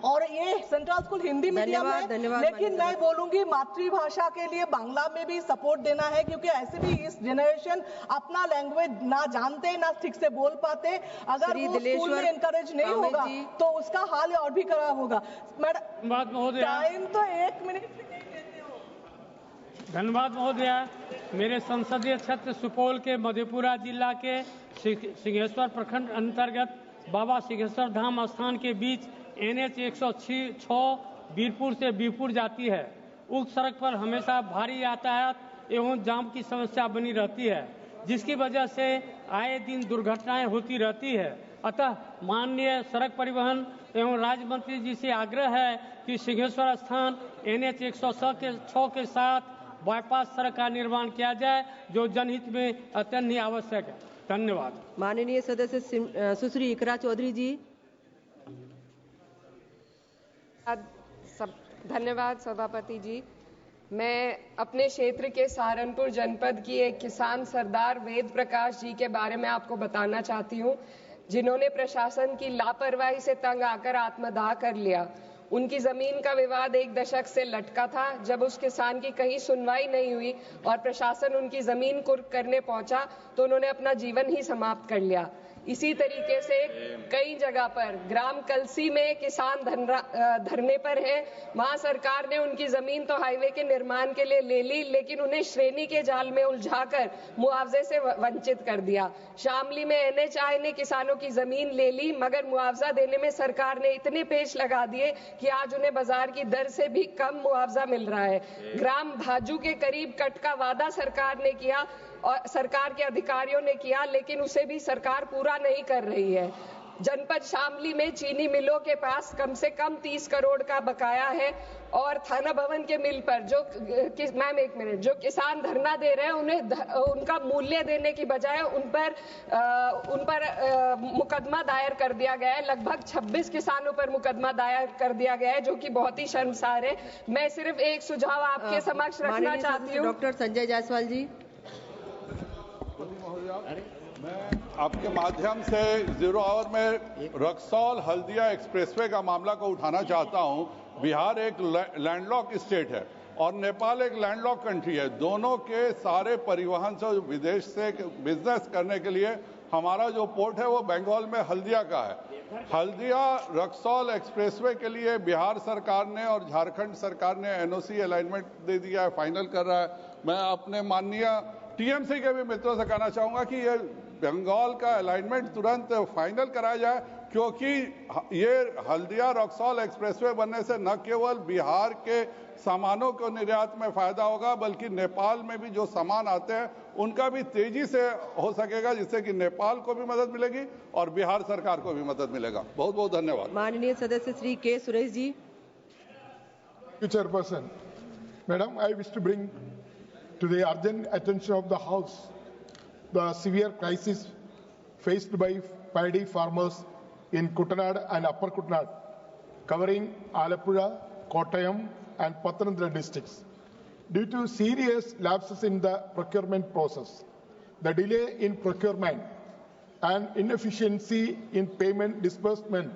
और ये सेंट्रल स्कूल हिंदी मीडियम है, लेकिन मैं बोलूंगी मातृभाषा के लिए बांग्ला में भी सपोर्ट देना है, क्योंकि ऐसे भी इस जनरेशन अपना लैंग्वेज ना जानते, ना ठीक से बोल पाते। अगर वो स्कूल में एनकरेज नहीं होगा तो उसका हाल और भी खराब होगा। मैडम टाइम तो 1 मिनट। धन्यवाद महोदय। मेरे संसदीय क्षेत्र सुपौल के मधेपुरा जिला के सिंहेश्वर प्रखंड अंतर्गत बाबा सिंहेश्वर धाम स्थान के बीच NH 106 बीरपुर से बीरपुर जाती है। उक्त सड़क पर हमेशा भारी यातायात एवं जाम की समस्या बनी रहती है, जिसकी वजह से आए दिन दुर्घटनाएं होती रहती है। अतः माननीय सड़क परिवहन एवं राज्य मंत्री जी से आग्रह है कि सिंहेश्वर स्थान NH 106 के साथ बाईपास सड़क का निर्माण किया जाए, जो जनहित में अत्यंत ही आवश्यक है। धन्यवाद। माननीय सदस्य सुश्री इकरा चौधरी जी। धन्यवाद सभापति जी। मैं अपने क्षेत्र के सहारनपुर जनपद की एक किसान सरदार वेद प्रकाश जी के बारे में आपको बताना चाहती हूँ, जिन्होंने प्रशासन की लापरवाही से तंग आकर आत्मदाह कर लिया। उनकी जमीन का विवाद 1 दशक से लटका था। जब उस किसान की कहीं सुनवाई नहीं हुई और प्रशासन उनकी जमीन कुर्क करने पहुंचा तो उन्होंने अपना जीवन ही समाप्त कर लिया। इसी तरीके से कई जगह पर ग्राम कलसी में किसान धरने पर है, वहां सरकार ने उनकी जमीन तो हाईवे के निर्माण के लिए ले ली, लेकिन उन्हें श्रेणी के जाल में उलझाकर मुआवजे से वंचित कर दिया। शामली में NHI ने किसानों की जमीन ले ली, मगर मुआवजा देने में सरकार ने इतने पेच लगा दिए कि आज उन्हें बाजार की दर से भी कम मुआवजा मिल रहा है। ग्राम भाजू के करीब कट का वादा सरकार ने किया और सरकार के अधिकारियों ने किया, लेकिन उसे भी सरकार पूरा नहीं कर रही है। जनपद शामली में चीनी मिलों के पास कम से कम 30 करोड़ का बकाया है और थाना भवन के मिल पर जो किसान धरना दे रहे हैं उन्हें उनका मूल्य देने की बजाय उन पर मुकदमा दायर कर दिया गया है। लगभग 26 किसानों पर मुकदमा दायर कर दिया गया है, जो कि बहुत ही शर्मसार है। मैं सिर्फ एक सुझाव आपके समक्ष रखना चाहती हूँ। डॉक्टर संजय जायसवाल जी। मैं आपके माध्यम से 0 आवर में रक्सौल हल्दिया एक्सप्रेसवे का मामला को उठाना चाहता हूं। बिहार एक लैंडलॉक स्टेट है और नेपाल एक लैंडलॉक कंट्री है। दोनों के सारे परिवहन से विदेश से बिजनेस करने के लिए हमारा जो पोर्ट है वो बंगाल में हल्दिया का है। हल्दिया रक्सौल एक्सप्रेसवे के लिए बिहार सरकार ने और झारखंड सरकार ने NOC अलाइनमेंट दे दिया है, फाइनल कर रहा है। मैं अपने माननीय TMC के भी मित्रों से कहना चाहूंगा कि ये बंगाल का अलाइनमेंट तुरंत फाइनल कराया जाए, क्योंकि ये हल्दिया रक्सौल एक्सप्रेसवे बनने से न केवल बिहार के सामानों को निर्यात में फायदा होगा, बल्कि नेपाल में भी जो सामान आते हैं उनका भी तेजी से हो सकेगा, जिससे कि नेपाल को भी मदद मिलेगी और बिहार सरकार को भी मदद मिलेगा। बहुत बहुत धन्यवाद। माननीय सदस्य Shri K Suresh ji. Chairperson, madam, I wish to bring to the urgent attention of the House the severe crisis faced by paddy farmers in Kuttanad and Upper Kuttanad, covering Alappuzha, Kottayam and Pathanamthitta districts. Due to serious lapses in the procurement process, the delay in procurement and inefficiency in payment disbursement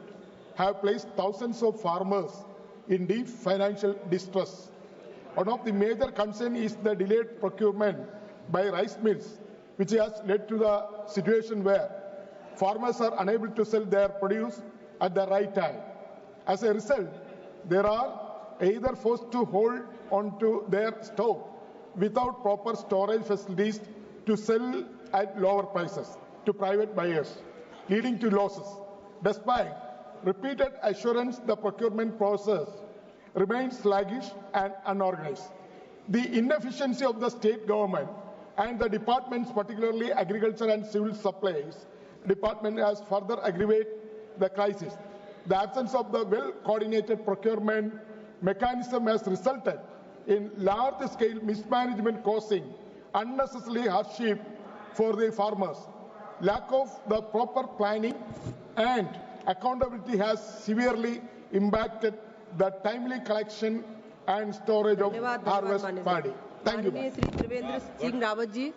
have placed thousands of farmers in deep financial distress. One of the major concerns is the delayed procurement by rice mills, which has led to the situation where farmers are unable to sell their produce at the right time. As a result, they are either forced to hold onto their stock without proper storage facilities to sell at lower prices to private buyers, leading to losses. Despite repeated assurance, the procurement process remains sluggish and unorganized. The inefficiency of the state government and the departments, particularly agriculture and civil supplies department, has further aggravated the crisis. The absence of the well-coordinated procurement mechanism has resulted in large-scale mismanagement causing unnecessary hardship for the farmers. Lack of the proper planning and accountability has severely impacted the timely collection and storage of harvest paddy. Thank you. Shri Trivendra Singh Rawat ji.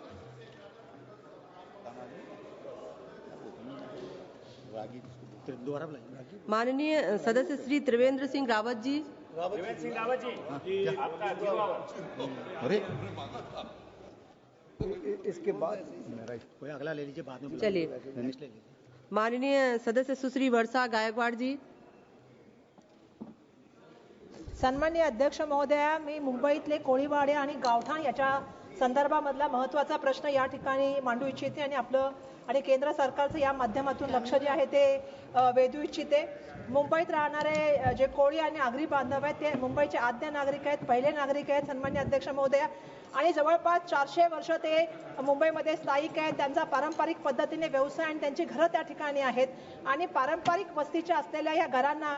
माननीय सदस्य श्री त्रिवेंद्र सिंह रावत जी। अरे इसके बाद कोई अगला ले लीजिए, बाद में चलिए। माननीय सदस्य सुश्री वर्षा गायकवाड जी। सन्माननीय अध्यक्ष महोदया, मी मुंबईतले कोळीवाडे आणि गावठाण याच्या संदर्भामधला महत्त्वाचा प्रश्न या ठिकाणी मांडू इच्छिते आणि केंद्र सरकारचं या माध्यमातून लक्ष जे आहे ते वेधू इच्छिते। मुंबईत राहणारे जे कोळी आणि आगरी बांधव आहेत ते मुंबईचे आद्य नागरिक आहेत, पहिले नागरिक आहेत सन्माननीय अध्यक्ष महोदया, आणि जवळपास 400 वर्ष ते मुंबईमध्ये स्थायिक आहेत। त्यांचा पारंपरिक पद्धतीने व्यवसाय आणि त्यांची घरं त्या ठिकाणी आहेत आणि पारंपरिक वस्तीच्या असलेल्या या घरांना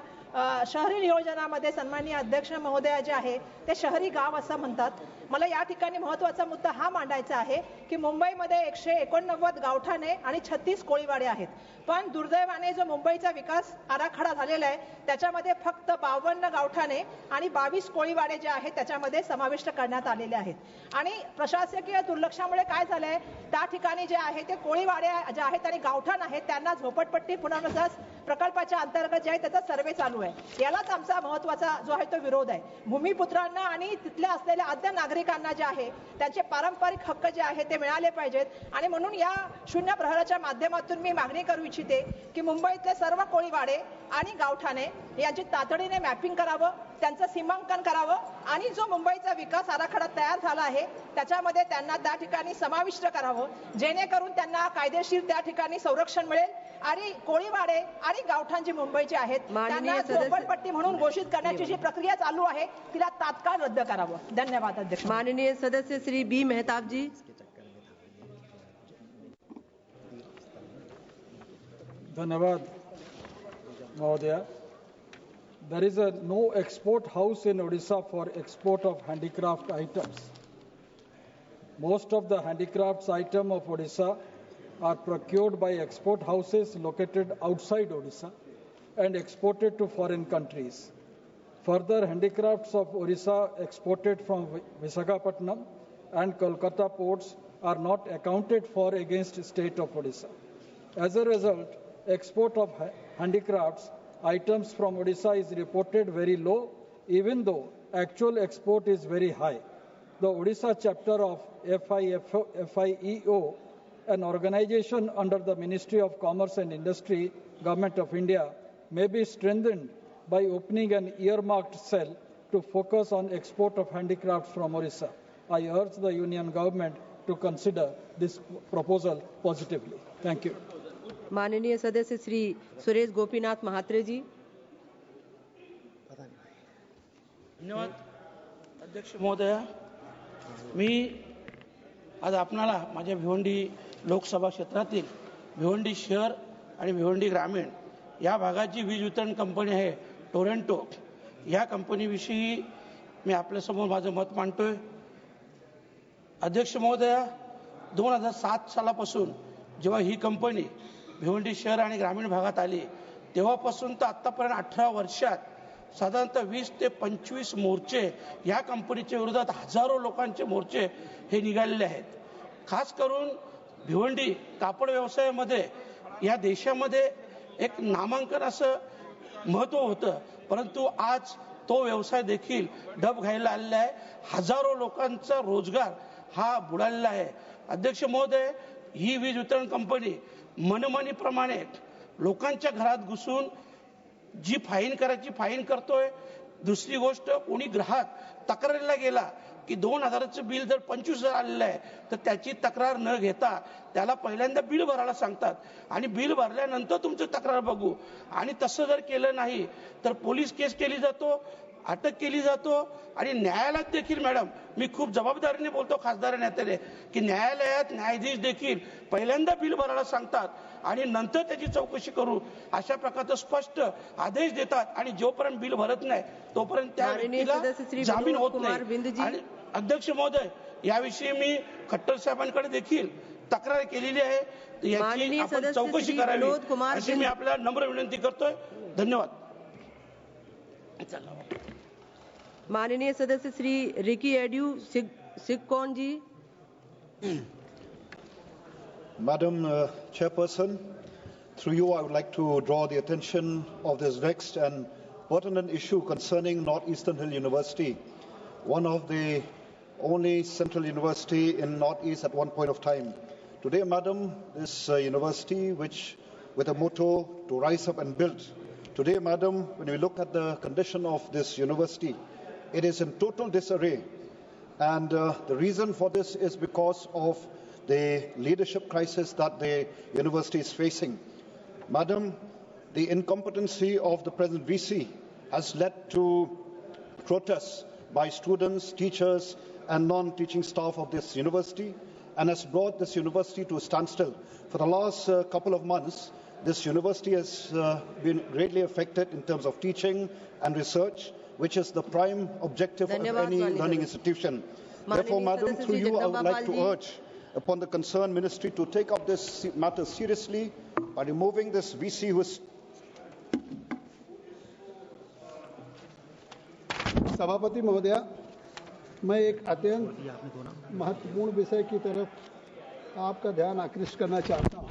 शहरी नियोजनामध्ये सन्माननीय अध्यक्ष महोदया जे आहे ते शहरी गाव असं म्हणतात। मला या ठिकाणी महत्त्वाचा मुद्दा हा मांडायचा आहे की मुंबईमध्ये 189 गावठाणे आणि 36 कोळीवाडे आहेत, पण दुर्दैवाने जो मुंबईचा विकास आराखडा झालेला आहे त्याच्यामध्ये फक्त 52 गावठाणे आणि 22 कोळीवाडे जे आहेत त्याच्यामध्ये समाविष्ट करण्यात आलेले आहेत आणि प्रशासकीय दुर्लक्षामुळे काय झालंय, त्या ठिकाणी जे आहे ते कोळीवाडे जे आहेत आणि गावठाण आहेत त्यांना झोपडपट्टी पुनर्वसन प्रकल्पाच्या अंतर्गत जे आहे त्याचा सर्व्हे चालू आहे. यालाच आमचा महत्त्वाचा जो आहे तो विरोध आहे. भूमिपुत्रांना आणि तिथल्या असलेल्या आद्य नागरिकांना जे आहे त्यांचे पारंपरिक हक्क जे आहे ते मिळाले पाहिजेत. आणि म्हणून या शून्य प्रहराच्या माध्यमातून मी मागणी करू इच्छिते की मुंबईतले सर्व कोळीवाडे आणि गावठाणे यांची तातडीने मॅपिंग करावं, त्यांचं सीमांकन करावं आणि जो मुंबईचा विकास आराखडा तयार झाला आहे त्याच्यामध्ये त्यांना त्या ठिकाणी समाविष्ट करावं, जेणेकरून त्यांना कायदेशीर त्या ठिकाणी संरक्षण मिळेल आणि कोळीवाडे आणि गावठाण जी मुंबईचे आहेत त्यांना झोपडपट्टी म्हणून घोषित करण्याची जी प्रक्रिया चालू आहे तिला तात्काळ रद्द करावं. धन्यवाद अध्यक्ष. माननीय सदस्य श्री बी मेहताब जी. धन्यवाद महोदया. There is no export house in Odisha for export of handicraft items. Most of the handicrafts items of Odisha are procured by export houses located outside Odisha and exported to foreign countries. Further, handicrafts of Odisha exported from Visakhapatnam and Kolkata ports are not accounted for against state of Odisha. As a result, export of handicrafts items from Odisha is reported very low, even though actual export is very high. The Odisha chapter of FIEO, an organization under the Ministry of Commerce and Industry, Government of India, may be strengthened by opening an earmarked cell to focus on export of handicrafts from Odisha. I urge the Union Government to consider this proposal positively. Thank you. माननीय सदस्य श्री सुरेश गोपीनाथ महात्रे जी. धन्यवाद अध्यक्ष महोदया. मी आज आपणाला माझ्या भिवंडी लोकसभा क्षेत्रातील भिवंडी शहर आणि भिवंडी ग्रामीण या भागाची वीज वितरण कंपनी आहे टोरेंटो, या कंपनीविषयी मी आपल्यासमोर माझं मत मांडतोय. अध्यक्ष महोदया, 2007 सालापासून जेव्हा ही कंपनी भिवंडी शहर आणि ग्रामीण भागात आली तेव्हापासून तर आतापर्यंत 18 वर्षात साधारणतः 20 ते 25 मोर्चे या कंपनीच्या विरोधात हजारो लोकांचे मोर्चे हे निघालेले आहेत. खास करून भिवंडी कापड व्यवसायामध्ये या देशामध्ये एक नामांकन असं महत्त्व होतं, परंतु आज तो व्यवसाय देखील डब घायला आलेला आहे. हजारो लोकांचा रोजगार हा बुडालेला आहे. अध्यक्ष महोदय, ही वीज वितरण कंपनी मनमानीप्रमाणे लोकांच्या घरात घुसून जी फाईन करायची फाईन करतोय. दुसरी गोष्ट, कोणी ग्राहक तक्रारीला गेला की 2000चं बिल जर 25,000 आलेलं आहे तर त्याची तक्रार न घेता त्याला पहिल्यांदा बिल भरायला सांगतात आणि बिल भरल्यानंतर तुमची तक्रार बघू. आणि तसं जर केलं नाही तर पोलीस केस केली जातो, अटक केली जातो आणि न्यायालयात देखील, मॅडम मी खूप जबाबदारीने बोलतो खासदार नेत्याने, की न्यायालयात न्यायाधीश देखील पहिल्यांदा बिल भरायला सांगतात आणि नंतर त्याची चौकशी करू अशा प्रकारचा स्पष्ट आदेश देतात आणि जोपर्यंत बिल भरत नाही तोपर्यंत त्या व्यक्तीला जामीन होत नाही. आणि अध्यक्ष महोदय, याविषयी मी खट्टर साहेबांकडे देखील तक्रार केलेली आहे. याची आपण चौकशी करावी अशी मी आपल्याला नम्र विनंती करतोय. धन्यवाद. माननीय सदस्य Shri Ricky edu सिक्कौन ji. Madam Chairperson, through you I would like to draw the attention of this vexed and pertinent issue concerning Northeastern Hill University, one of the only central university in Northeast at one point of time. Today, Madam, this university, which with a motto to rise up and build. Today, Madam, when we look at the condition of this university, it is in total disarray. And the reason for this is because of the leadership crisis that the university is facing. Madam, the incompetency of the present VC has led to protests by students, teachers, and non-teaching staff of this university, and has brought this university to a standstill. For the last couple of months, this university has been greatly affected in terms of teaching and research, which is the prime objective of any learning institution. Therefore, Madam, through you, I would like to urge upon the concerned ministry to take up this matter seriously by removing this VC who is... सभापति महोदया, मैं एक अत्यंत महत्वपूर्ण विषय की तरफ आपका ध्यान आकृष्ट करना चाहता हूं,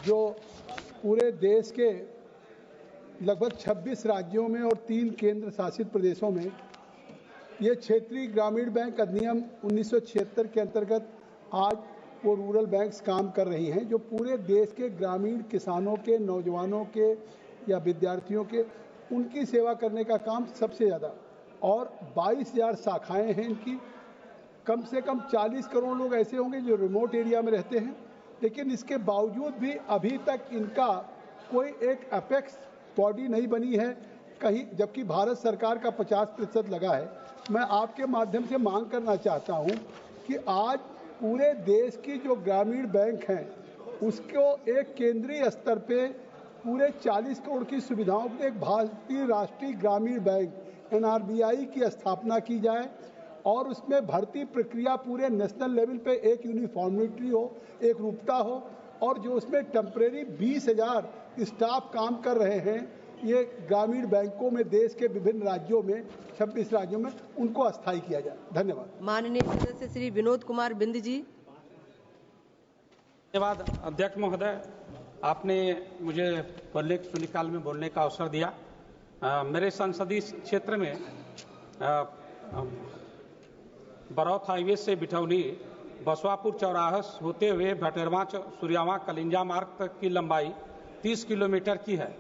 जो पूरे देश के लगभग 26 राज्यों में और 3 केंद्र शासित प्रदेशों में ये क्षेत्रीय ग्रामीण बैंक अधिनियम 1976 के अंतर्गत आज वो रूरल बैंक्स काम कर रही हैं, जो पूरे देश के ग्रामीण किसानों के, नौजवानों के या विद्यार्थियों के, उनकी सेवा करने का काम सबसे ज़्यादा। और 22,000 शाखाएं हैं इनकी। कम से कम 40 करोड़ लोग ऐसे होंगे जो रिमोट एरिया में रहते हैं, लेकिन इसके बावजूद भी अभी तक इनका कोई एक अपेक्स बॉडी नहीं बनी है कहीं, जबकि भारत सरकार का 50% लगा है। मैं आपके माध्यम से मांग करना चाहता हूं कि आज पूरे देश की जो ग्रामीण बैंक हैं उसको एक केंद्रीय स्तर पे पूरे 40 करोड़ की सुविधाओं के एक भारतीय राष्ट्रीय ग्रामीण बैंक NRBI की स्थापना की जाए और उसमें भर्ती प्रक्रिया पूरे नेशनल लेवल पे एक यूनिफॉर्मिटी हो, एक रूपता हो, और जो उसमें टेम्परेरी 20,000 स्टाफ काम कर रहे हैं ये ग्रामीण बैंकों में देश के विभिन्न राज्यों में 26 राज्यों में, उनको अस्थायी किया जाए। धन्यवाद। माननीय सदस्य श्री विनोद कुमार बिंद जी। धन्यवाद अध्यक्ष महोदय, आपने मुझे शून्यकाल में बोलने का अवसर दिया। मेरे संसदीय क्षेत्र में बरौथ हाईवे से बिठौली बसवापुर चौराहा होते हुए भटेरवा सूर्यावा कलिंजा मार्ग तक की लंबाई 30 किलोमीटर की है।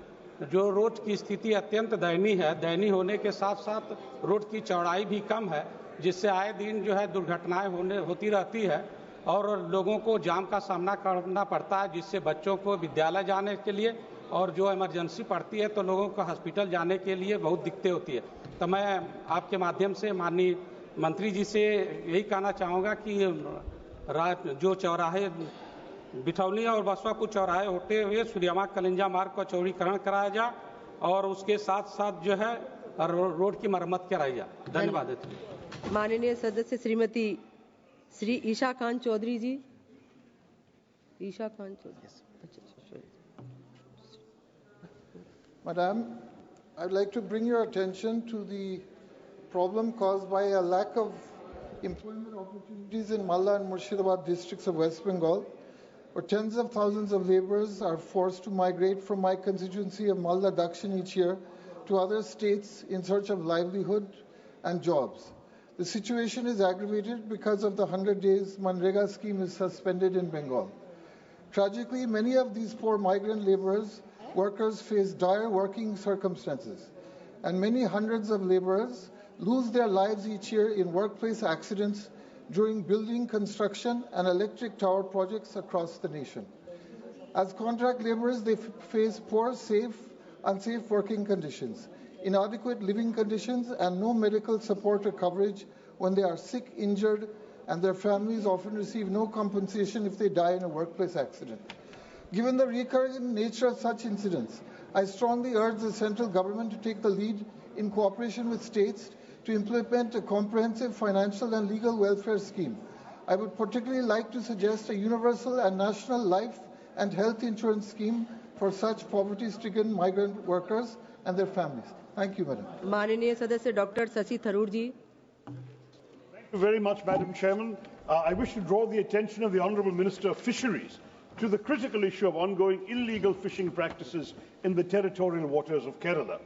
जो रोड की स्थिति अत्यंत दयनीय है। दयनीय होने के साथ साथ रोड की चौड़ाई भी कम है, जिससे आए दिन जो है दुर्घटनाएं होती रहती है और लोगों को जाम का सामना करना पड़ता है, जिससे बच्चों को विद्यालय जाने के लिए और जो इमरजेंसी पड़ती है तो लोगों को हॉस्पिटल जाने के लिए बहुत दिक्कतें होती है। तो मैं आपके माध्यम से माननीय मंत्री जी से यही कहना चाहूँगा कि जो चौराहे बिठौली और बसवापुर चौराहे होते हुए सूर्यावा कलिंजा मार्ग का चौड़ीकरण कराया जाए और उसके साथ साथ जो है रोड की मरम्मत कराई जाए। धन्यवाद। माननीय सदस्य श्रीमती श्री ईशा खान चौधरी जी। Isha Khan Chaudhary. Madam, I would like to bring your attention to the problem caused by a lack of employment opportunities in Malda and Murshidabad districts of West Bengal, where tens of thousands of laborers are forced to migrate from my constituency of Malda Dakshin each year to other states in search of livelihood and jobs. The situation is aggravated because of the 100 days Manrega scheme is suspended in Bengal. Tragically, many of these poor migrant workers face dire working circumstances, and many hundreds of laborers lose their lives each year in workplace accidents during building, construction, and electric tower projects across the nation. As contract laborers, they face poor, unsafe working conditions, inadequate living conditions, and no medical support or coverage when they are sick, injured, and their families often receive no compensation if they die in a workplace accident. Given the recurrent nature of such incidents, I strongly urge the central government to take the lead in cooperation with states to implement a comprehensive financial and legal welfare scheme. I would particularly like to suggest a universal and national life and health insurance scheme for such poverty-stricken migrant workers and their families. Thank you, Madam. माननीय सदस्य doctor Shashi Tharoor ji. Thank you very much, Madam Chairman. I wish to draw the attention of the Honourable Minister of Fisheries to the critical issue of ongoing illegal fishing practices in the territorial waters of Kerala.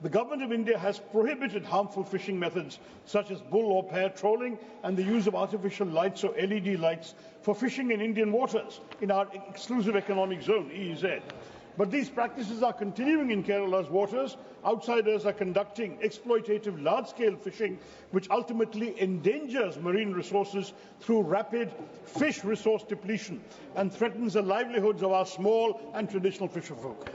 The Government of India has prohibited harmful fishing methods such as bull or pair trolling and the use of artificial lights or LED lights for fishing in Indian waters in our exclusive economic zone, EEZ. But these practices are continuing in Kerala's waters. Outsiders are conducting exploitative large-scale fishing, which ultimately endangers marine resources through rapid fish resource depletion and threatens the livelihoods of our small and traditional fisherfolk.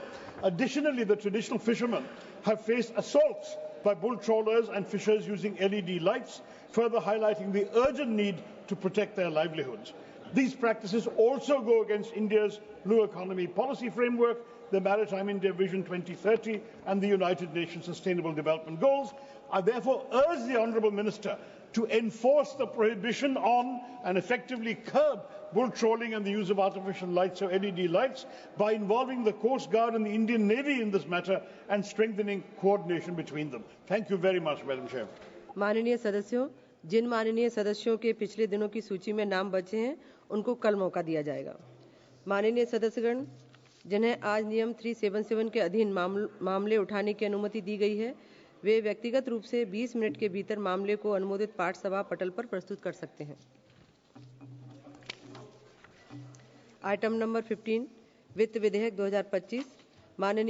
Additionally, the traditional fishermen have faced assaults by bull trawlers and fishers using LED lights, further highlighting the urgent need to protect their livelihoods. These practices also go against India's blue economy policy framework, the Maritime India Vision 2030 and the United Nations Sustainable Development Goals. I therefore urge the Honourable Minister to enforce the prohibition on and effectively curb bull trawling and the use of artificial lights or LED lights by involving the Coast Guard and the Indian Navy in this matter and strengthening coordination between them. Thank you very much, Madam Chair. माननीय सदस्यों, जिन माननीय सदस्यों के पिछले दिनों की सूची में नाम बचे हैं उनको कल मौका दिया जाएगा। माननीय सदस्यगण, जिन्हें आज नियम 377 के अधीन मामले उठाने की अनुमति दी गई है, वे व्यक्तिगत रूप से 20 मिनट के भीतर मामले को अनुमोदित पाठ सभा पटल पर प्रस्तुत कर सकते हैं। आइटम नंबर 15 वित्त विधेयक 2025 माननीय